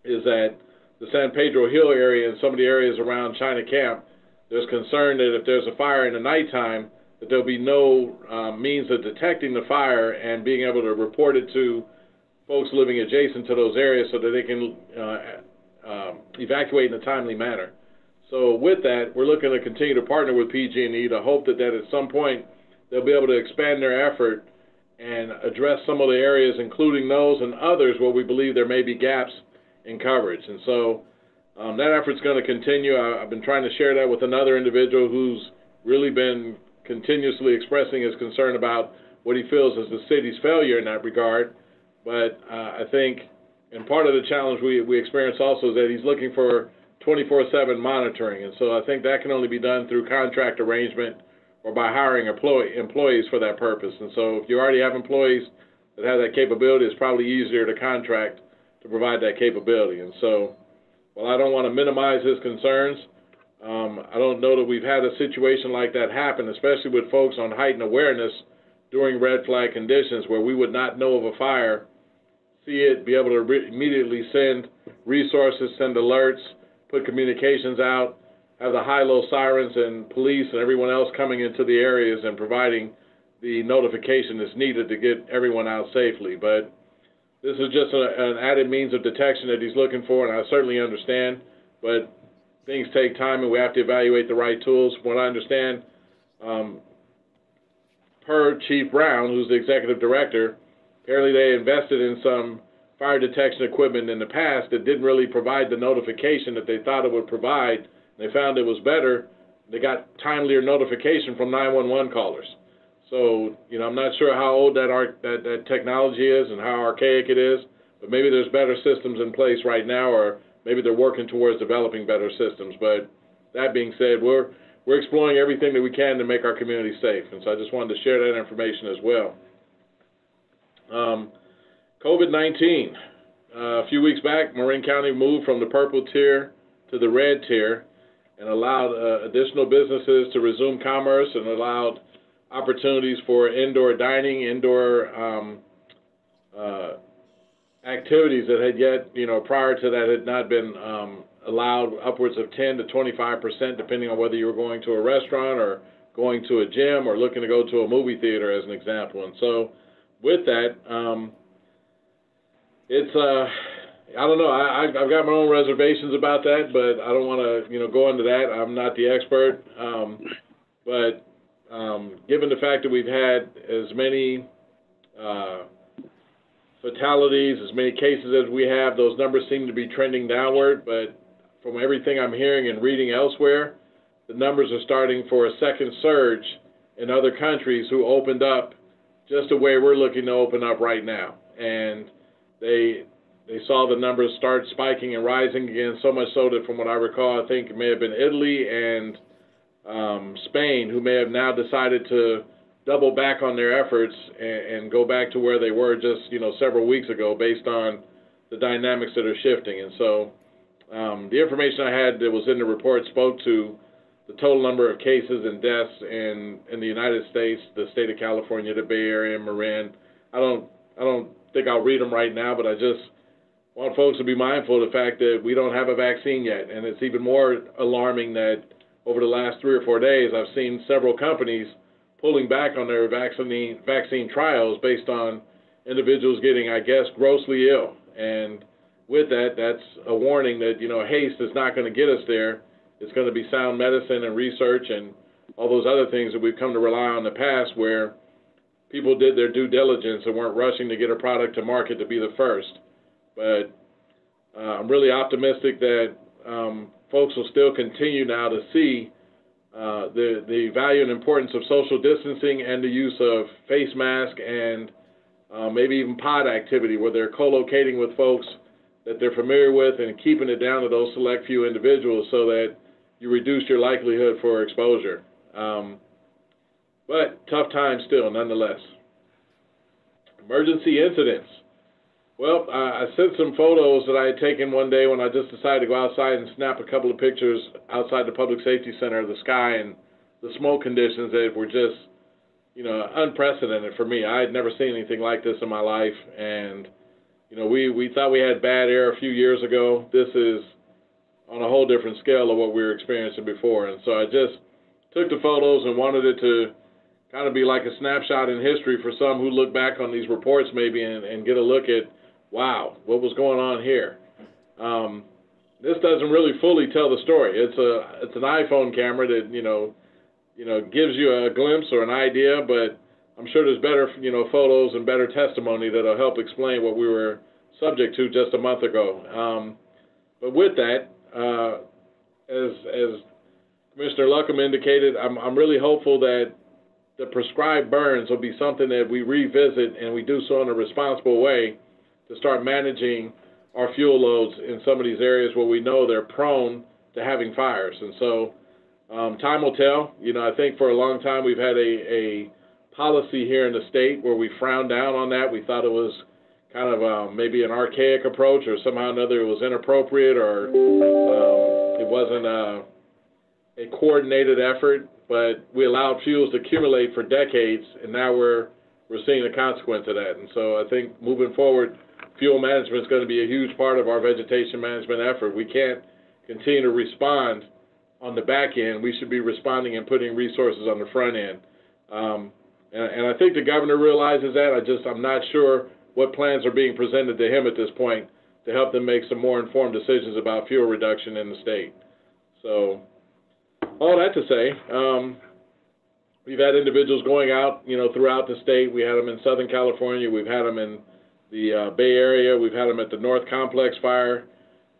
is that the San Pedro Hill area and some of the areas around China Camp, there's concern that if there's a fire in the nighttime, that there'll be no means of detecting the fire and being able to report it to folks living adjacent to those areas so that they can evacuate in a timely manner. So with that, we're looking to continue to partner with PG&E to hope that at some point they'll be able to expand their effort and address some of the areas, including those and others where we believe there may be gaps in coverage. And so that effort's going to continue. I've been trying to share that with another individual who's really been continuously expressing his concern about what he feels is the city's failure in that regard. But I think, and part of the challenge we experience also is that he's looking for 24/7 monitoring. And so I think that can only be done through contract arrangement or by hiring employees for that purpose. And so if you already have employees that have that capability, it's probably easier to contract to provide that capability. And so while I don't want to minimize his concerns, I don't know that we've had a situation like that happen, especially with folks on heightened awareness during red flag conditions where we would not know of a fire, see it, be able to immediately send resources, send alerts, put communications out, have the high-low sirens and police and everyone else coming into the areas and providing the notification that's needed to get everyone out safely. But this is just an added means of detection that he's looking for, and I certainly understand, but things take time and we have to evaluate the right tools. From what I understand, per Chief Brown, who's the executive director, apparently they invested in some fire detection equipment in the past that didn't really provide the notification that they thought it would provide. They found it was better. They got timelier notification from 911 callers. So, you know, I'm not sure how old that technology is and how archaic it is, but maybe there's better systems in place right now, or maybe they're working towards developing better systems. But that being said, we're exploring everything that we can to make our community safe. And so I just wanted to share that information as well. COVID-19. A few weeks back, Marin County moved from the purple tier to the red tier and allowed additional businesses to resume commerce and allowed opportunities for indoor dining, indoor activities that had yet, prior to that had not been allowed, upwards of 10 to 25%, depending on whether you were going to a restaurant or going to a gym or looking to go to a movie theater, as an example. And so with that, it's, I don't know, I've got my own reservations about that, but I don't want to, go into that. I'm not the expert. But given the fact that we've had as many fatalities, as many cases as we have, those numbers seem to be trending downward. But from everything I'm hearing and reading elsewhere, the numbers are starting for a second surge in other countries who opened up just the way we're looking to open up right now. And they saw the numbers start spiking and rising again, so much so that from what I recall, I think it may have been Italy and Spain who may have now decided to double back on their efforts and go back to where they were just, several weeks ago based on the dynamics that are shifting. And so the information I had that was in the report spoke to the total number of cases and deaths in the United States, the state of California, the Bay Area, Marin. I don't think I'll read them right now, but I just want folks to be mindful of the fact that we don't have a vaccine yet. And it's even more alarming that over the last 3 or 4 days, I've seen several companies pulling back on their vaccine trials based on individuals getting, I guess, grossly ill. And with that, that's a warning that, haste is not going to get us there. It's going to be sound medicine and research and all those other things that we've come to rely on in the past, where people did their due diligence and weren't rushing to get a product to market to be the first. But I'm really optimistic that folks will still continue now to see the value and importance of social distancing and the use of face mask and maybe even pod activity, where they're co-locating with folks that they're familiar with and keeping it down to those select few individuals so that you reduce your likelihood for exposure. But tough times still, nonetheless. Emergency incidents. Well, I sent some photos that I had taken one day when I just decided to go outside and snap a couple of pictures outside the Public Safety Center of the sky and the smoke conditions that were just, unprecedented for me. I had never seen anything like this in my life. And, we thought we had bad air a few years ago. This is on a whole different scale of what we were experiencing before. And so I just took the photos and wanted it to kind of be like a snapshot in history for some who look back on these reports maybe and get a look at, wow, what was going on here? This doesn't really fully tell the story. It's an iPhone camera that gives you a glimpse or an idea, but I'm sure there's better photos and better testimony that'll help explain what we were subject to just a month ago. But with that, as Commissioner Luckham indicated, I'm really hopeful that the prescribed burns will be something that we revisit, and we do so in a responsible way to start managing our fuel loads in some of these areas where we know they're prone to having fires. And so time will tell. I think for a long time we've had a policy here in the state where we frowned down on that. We thought it was kind of maybe an archaic approach, or somehow or another it was inappropriate, or it wasn't a coordinated effort. But we allowed fuels to accumulate for decades, and now we're seeing the consequence of that. And so I think moving forward, fuel management is going to be a huge part of our vegetation management effort. We can't continue to respond on the back end. We should be responding and putting resources on the front end. And I think the governor realizes that. I'm not sure what plans are being presented to him at this point to help them make some more informed decisions about fuel reduction in the state. So all that to say, we've had individuals going out, throughout the state. We had them in Southern California. We've had them in the Bay Area. We've had them at the North Complex fire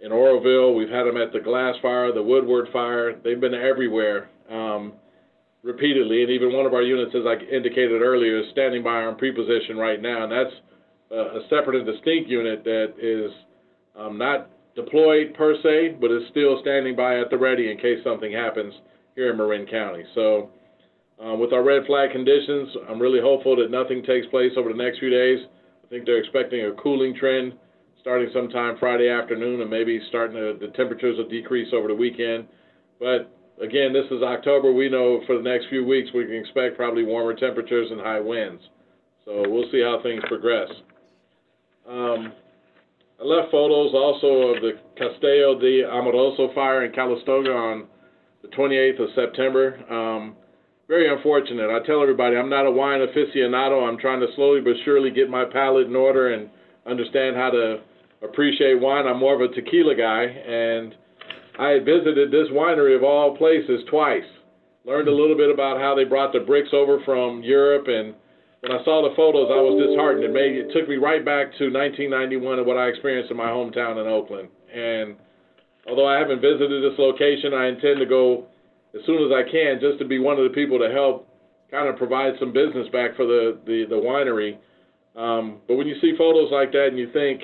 in Oroville. We've had them at the Glass fire, the Woodward fire. They've been everywhere repeatedly. And even one of our units, as I indicated earlier, is standing by on pre-position right now. And that's a separate and distinct unit that is not deployed per se, but is still standing by at the ready in case something happens here in Marin County. So with our red flag conditions, I'm really hopeful that nothing takes place over the next few days. I think they're expecting a cooling trend starting sometime Friday afternoon, and maybe the temperatures will decrease over the weekend. But again, this is October. We know for the next few weeks we can expect probably warmer temperatures and high winds. So we'll see how things progress. I left photos also of the Castillo de Amoroso fire in Calistoga on the 28th of September. Very unfortunate. I tell everybody I'm not a wine aficionado. I'm trying to slowly but surely get my palate in order and understand how to appreciate wine. I'm more of a tequila guy, and I had visited this winery of all places twice. Learned a little bit about how they brought the bricks over from Europe, and when I saw the photos, I was disheartened. It took me right back to 1991 and what I experienced in my hometown in Oakland. And although I haven't visited this location, I intend to go as soon as I can, just to be one of the people to help kind of provide some business back for the winery. But when you see photos like that and you think,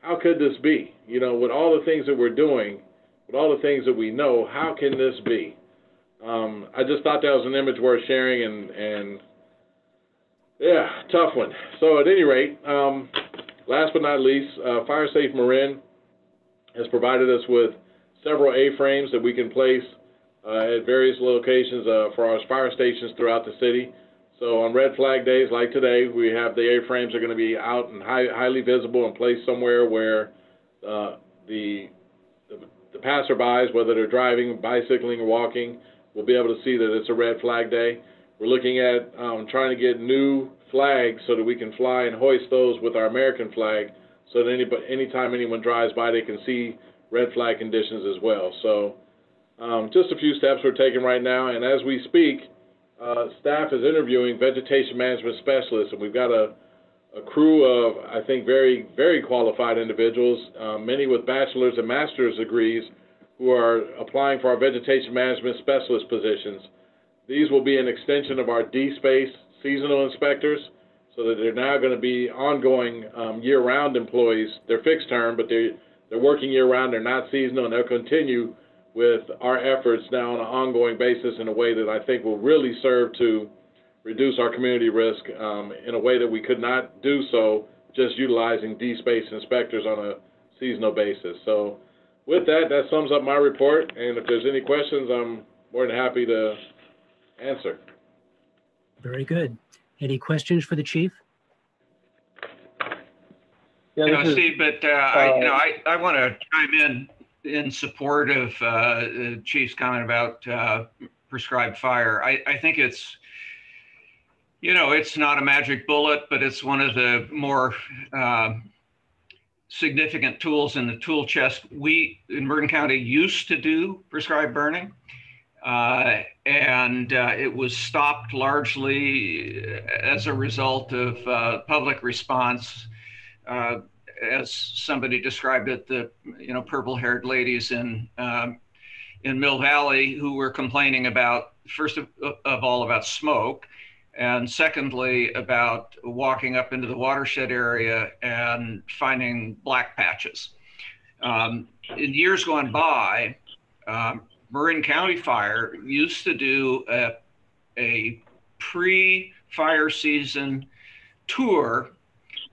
how could this be? With all the things that we're doing, with all the things that we know, how can this be? I just thought that was an image worth sharing, and yeah, tough one. So at any rate, last but not least, FireSafe Marin has provided us with several A-frames that we can place at various locations for our fire stations throughout the city. So on red flag days like today, we have the A-frames are going to be out and highly visible and placed somewhere where the passerbys, whether they're driving, bicycling, or walking, will be able to see that it's a red flag day. We're looking at trying to get new flags so that we can fly and hoist those with our American flag so that anytime anyone drives by, they can see red flag conditions as well. So just a few steps we're taking right now, and as we speak, staff is interviewing vegetation management specialists, and we've got a crew of, I think, very, very qualified individuals, many with bachelor's and master's degrees, who are applying for our vegetation management specialist positions. These will be an extension of our D-Space seasonal inspectors, so that they're now going to be ongoing year-round employees. They're fixed term, but they're working year-round. They're not seasonal, and they'll continue with our efforts now on an ongoing basis in a way that I think will really serve to reduce our community risk in a way that we could not do so just utilizing D-Space inspectors on a seasonal basis. So with that, that sums up my report, and if there's any questions, I'm more than happy to answer. Very good. Any questions for the chief? Yeah, Steve, but I want to chime in support of Chief's comment about prescribed fire. I think it's, it's not a magic bullet, but it's one of the more significant tools in the tool chest. We in Marin County used to do prescribed burning. And it was stopped largely as a result of public response, as somebody described it, the purple-haired ladies in Mill Valley who were complaining about, first of all, about smoke, and secondly, about walking up into the watershed area and finding black patches. In years gone by, Marin County Fire used to do a pre-fire season tour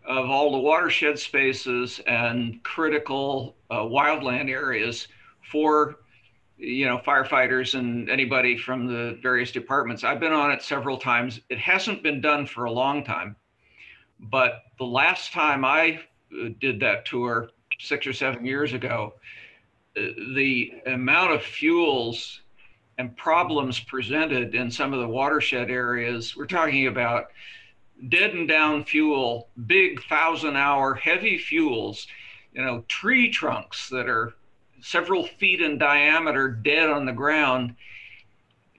of all the watershed spaces and critical wildland areas for firefighters and anybody from the various departments. I've been on it several times. It hasn't been done for a long time, but the last time I did that tour 6 or 7 years ago, the amount of fuels and problems presented in some of the watershed areas, we're talking about dead and down fuel, big 1,000-hour heavy fuels, tree trunks that are several feet in diameter dead on the ground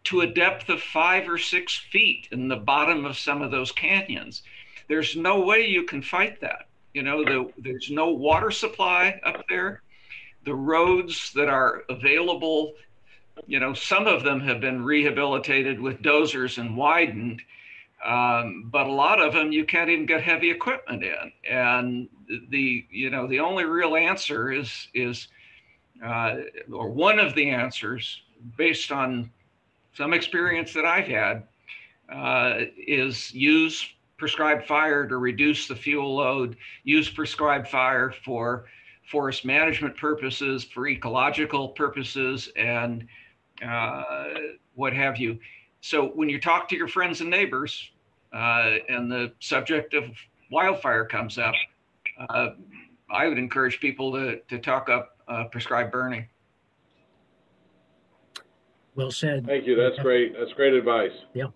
to a depth of 5 or 6 feet in the bottom of some of those canyons. There's no way you can fight that. There's no water supply up there. The roads that are available, some of them have been rehabilitated with dozers and widened, but a lot of them you can't even get heavy equipment in. And the only real answer is or one of the answers, based on some experience that I've had, is use prescribed fire to reduce the fuel load, use prescribed fire for forest management purposes, for ecological purposes, and what have you. So when you talk to your friends and neighbors and the subject of wildfire comes up, I would encourage people to talk up prescribed burning. Well said. Thank you. That's great. That's great advice. Yeah.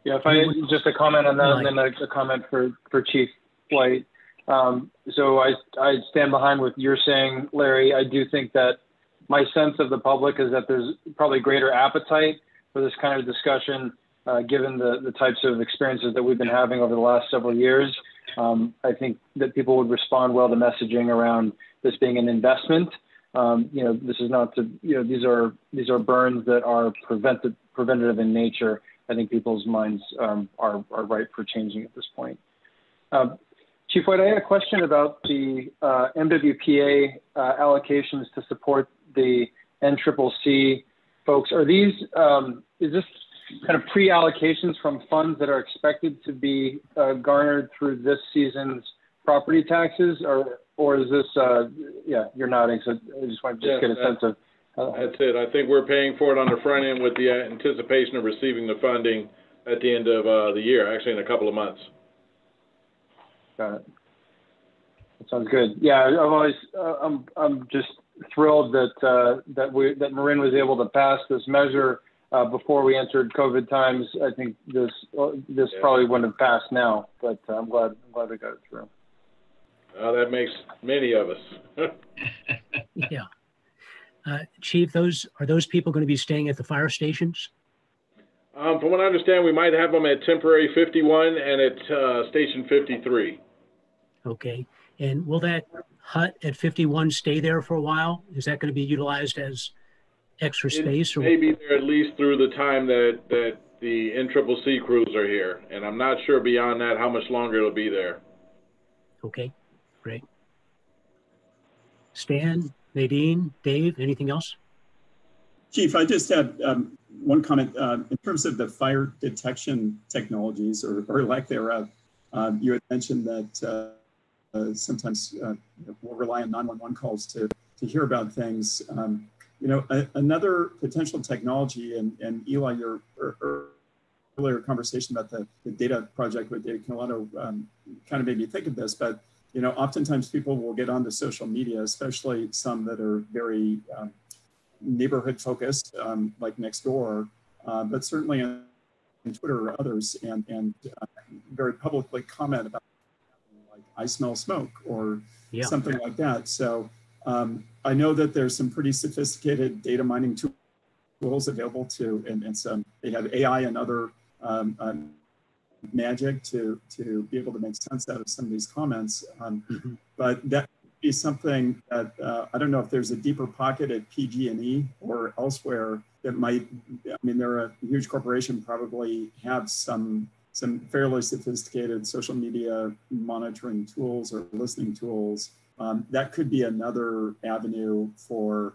Yeah, if I just a comment on that, and then a comment for Chief White. So I stand behind what you're saying, Larry. I do think that my sense of the public is that there's probably greater appetite for this kind of discussion, given the types of experiences that we've been having over the last several years. I think that people would respond well to messaging around this being an investment. This is not to, these are burns that are preventative in nature. I think people's minds are ripe for changing at this point. Chief White, I had a question about the MWPA allocations to support the NCCC folks. Are these, is this kind of pre-allocations from funds that are expected to be garnered through this season's property taxes, or is this, yeah, you're nodding, so I just want to get a sense of. That's it. I think we're paying for it on the front end with the anticipation of receiving the funding at the end of the year, actually in a couple of months. Got it. That sounds good. Yeah, I've always, I'm just thrilled that that Marin was able to pass this measure before we entered COVID times, I think this probably wouldn't have passed now, but I'm glad we got it through. That makes many of us. Yeah. Chief, are those people going to be staying at the fire stations? From what I understand, we might have them at temporary 51 and at station 53. Okay. And will that hut at 51 stay there for a while? Is that going to be utilized as extra space? It may be there at least through the time that the NCCC crews are here. And I'm not sure beyond that how much longer it'll be there. Okay, great. Stan, Nadine, Dave, anything else? Chief, I just had one comment. In terms of the fire detection technologies or lack thereof, you had mentioned that sometimes we'll rely on 911 calls to hear about things. Another potential technology, and Eli, your earlier conversation about the data project with David Calato kind of made me think of this, but oftentimes people will get onto social media, especially some that are very neighborhood focused, like Nextdoor, but certainly on Twitter or others, and very publicly comment about, like, I smell smoke or something like that. So I know that there's some pretty sophisticated data mining tools available to, and some, they have AI and other magic to be able to make sense out of some of these comments. But that would be something that I don't know if there's a deeper pocket at PG&E or elsewhere that might, I mean, they're a huge corporation, probably have some fairly sophisticated social media monitoring tools or listening tools. That could be another avenue for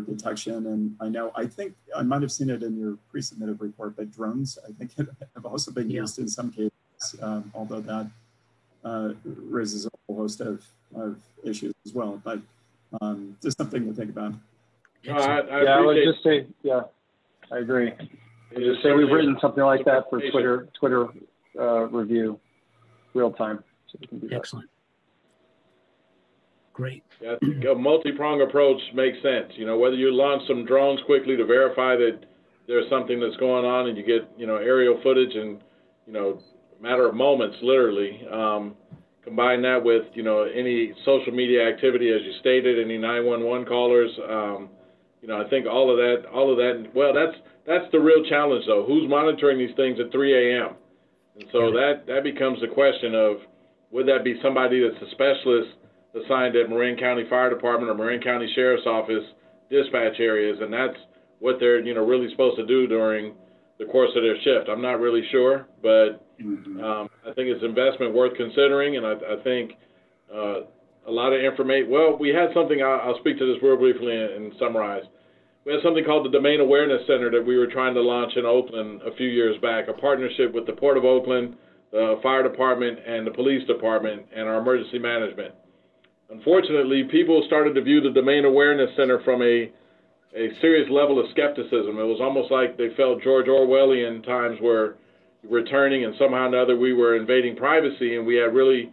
detection. And I think I might have seen it in your pre-submitted report, but drones, I think, have also been used in some cases, although that raises a whole host of issues as well. But just something to think about. I would just say, I agree. I would just say we've written something like that for Twitter review, real time. So we can do that. Excellent. Great. Yeah, I think a multi-pronged approach makes sense. Whether you launch some drones quickly to verify that there's something that's going on, and you get aerial footage in matter of moments, literally. Combine that with any social media activity, as you stated, any 911 callers. I think all of that. Well, that's the real challenge, though. Who's monitoring these things at 3 a.m.? And so that becomes the question of, would that be somebody that's a specialist assigned at Marin County Fire Department or Marin County Sheriff's Office dispatch areas, and that's what they're really supposed to do during the course of their shift. I'm not really sure, but I think it's investment worth considering, and I think a lot of information. Well, we had something, I'll speak to this real briefly and summarize. We had something called the Domain Awareness Center that we were trying to launch in Oakland a few years back, a partnership with the Port of Oakland, the Fire Department, and the Police Department, and our emergency management. Unfortunately, people started to view the Domain Awareness Center from a serious level of skepticism. It was almost like they felt George Orwellian times were returning, and somehow or another we were invading privacy, and we had really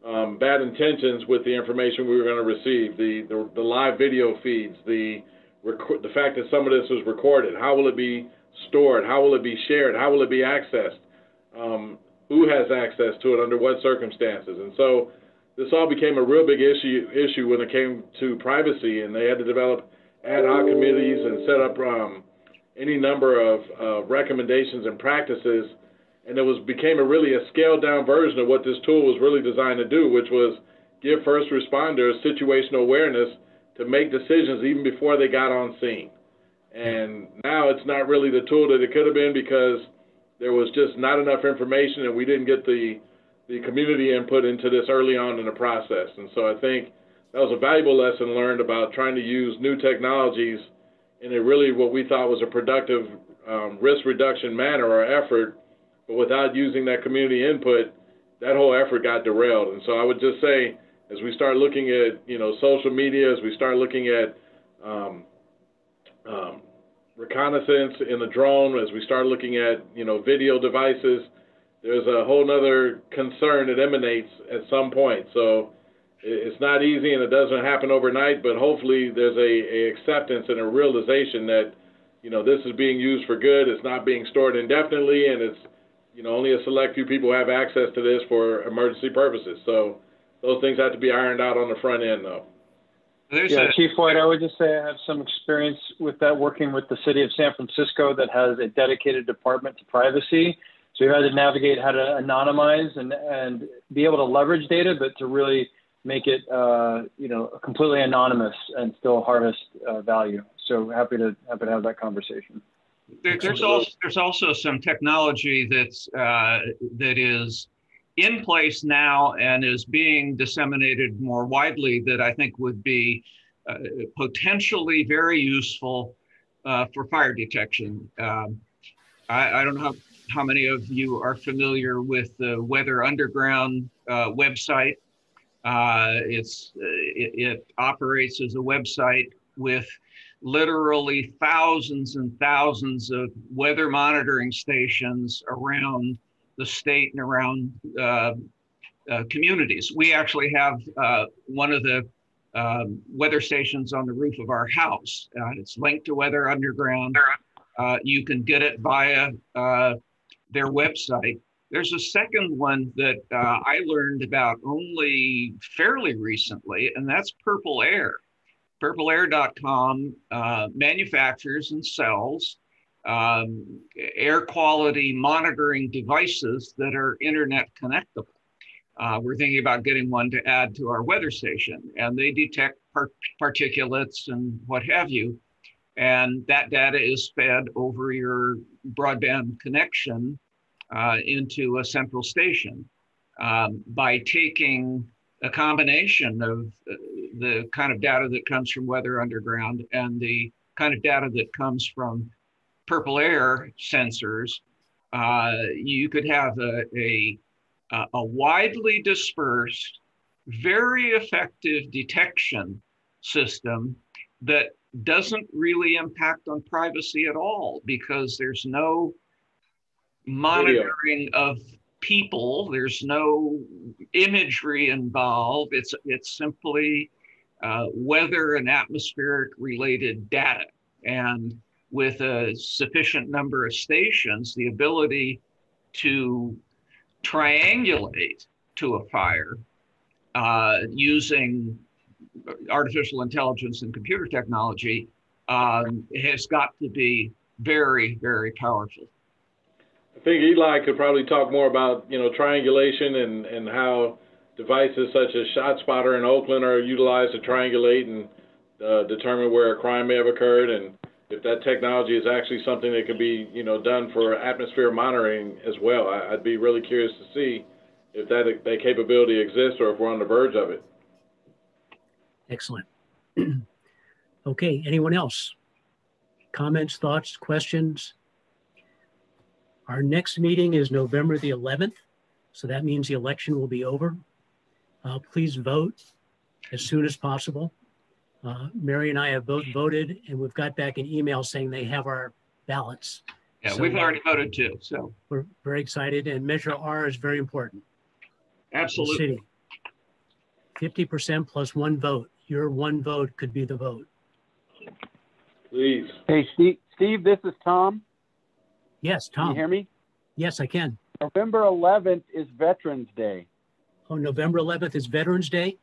bad intentions with the information we were going to receive, the live video feeds, the fact that some of this was recorded. How will it be stored? How will it be shared? How will it be accessed? Who has access to it under what circumstances? And so this all became a real big issue when it came to privacy, and they had to develop ad hoc committees and set up any number of recommendations and practices. And it became really a scaled down version of what this tool was really designed to do, which was give first responders situational awareness to make decisions even before they got on scene. And now it's not really the tool that it could have been, because there was just not enough information, and we didn't get the community input into this early on in the process. And so I think that was a valuable lesson learned about trying to use new technologies in a really what we thought was a productive risk reduction manner or effort, but without using that community input, that whole effort got derailed. And so I would just say, as we start looking at social media, as we start looking at reconnaissance in the drone, as we start looking at video devices, there's a whole nother concern that emanates at some point. So it's not easy, and it doesn't happen overnight, but hopefully there's a acceptance and a realization that you know, this is being used for good. It's not being stored indefinitely, and it's, you know, only a select few people have access to this for emergency purposes. So those things have to be ironed out on the front end, though. Chief White, I would just say I have some experience with that, working with the city of San Francisco that has a dedicated department to privacy. So you had to navigate how to anonymize and be able to leverage data, but to really make it, you know, completely anonymous and still harvest value. So happy to have that conversation. There's also some technology that is in place now and is being disseminated more widely that I think would be potentially very useful for fire detection. I don't know how many of you are familiar with the Weather Underground website. It operates as a website with literally thousands and thousands of weather monitoring stations around the state and around communities. We actually have one of the weather stations on the roof of our house. It's linked to Weather Underground. You can get it via their website. There's a second one that I learned about only fairly recently, and that's Purple Air. PurpleAir.com manufactures and sells air quality monitoring devices that are internet connectable. We're thinking about getting one to add to our weather station, and they detect particulates and what have you. And that data is fed over your broadband connection into a central station. By taking a combination of the kind of data that comes from Weather Underground and the kind of data that comes from Purple Air sensors, you could have a widely dispersed, very effective detection system that doesn't really impact on privacy at all, because there's no monitoring of people, there's no imagery involved. It's simply weather and atmospheric related data. And with a sufficient number of stations, the ability to triangulate to a fire using artificial intelligence and computer technology has got to be very, very powerful. I think Eli could probably talk more about, you know, triangulation and how devices such as ShotSpotter in Oakland are utilized to triangulate and determine where a crime may have occurred, and if that technology is actually something that could be, you know, done for atmosphere monitoring as well. I'd be really curious to see if that capability exists or if we're on the verge of it. Excellent. Okay, anyone else? Comments, thoughts, questions? Our next meeting is November the 11th, so that means the election will be over. Please vote as soon as possible. Mary and I have both voted, and we've got back an email saying they have our ballots. Yeah, so we've already voted too, so. We're very excited, and Measure R is very important. Absolutely. 50% plus one vote. Your one vote could be the vote. Please. Hey, Steve, this is Tom. Yes, Tom. Can you hear me? Yes, I can. November 11th is Veterans Day. Oh, November 11th is Veterans Day?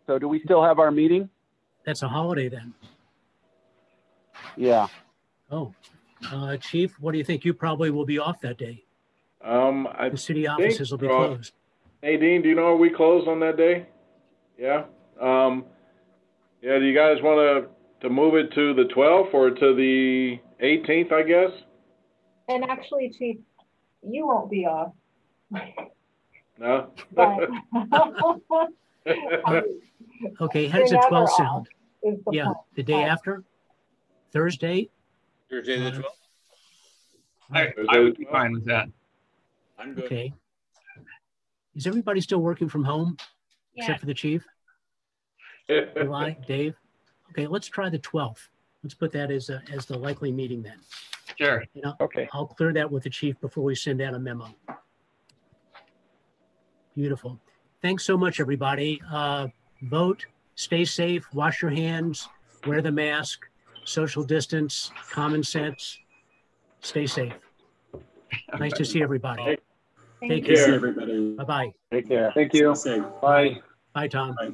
So do we still have our meeting? That's a holiday then. Yeah. Oh, Chief, what do you think? You probably will be off that day. The city offices will be closed. Nadine, do you know we close on that day? Yeah. Yeah. Do you guys want to move it to the 12th or to the 18th? I guess. And actually, Chief, you won't be off. No. Okay, how does the 12th sound? Yeah, point. the day after? Thursday? Thursday the 12th? I would be fine with that. I'm good. Okay. Is everybody still working from home except for the chief? Eli, Dave? Okay, let's try the 12th. Let's put that as the likely meeting then. Sure. You know, okay. I'll clear that with the chief before we send out a memo. Beautiful. Thanks so much, everybody. Vote, stay safe, wash your hands, wear the mask, social distance, common sense, stay safe. Nice to see everybody. Thank Take Good to see care. everybody. Bye-bye. Take care. Thank you. Stay safe. Bye. Bye, Tom. Bye.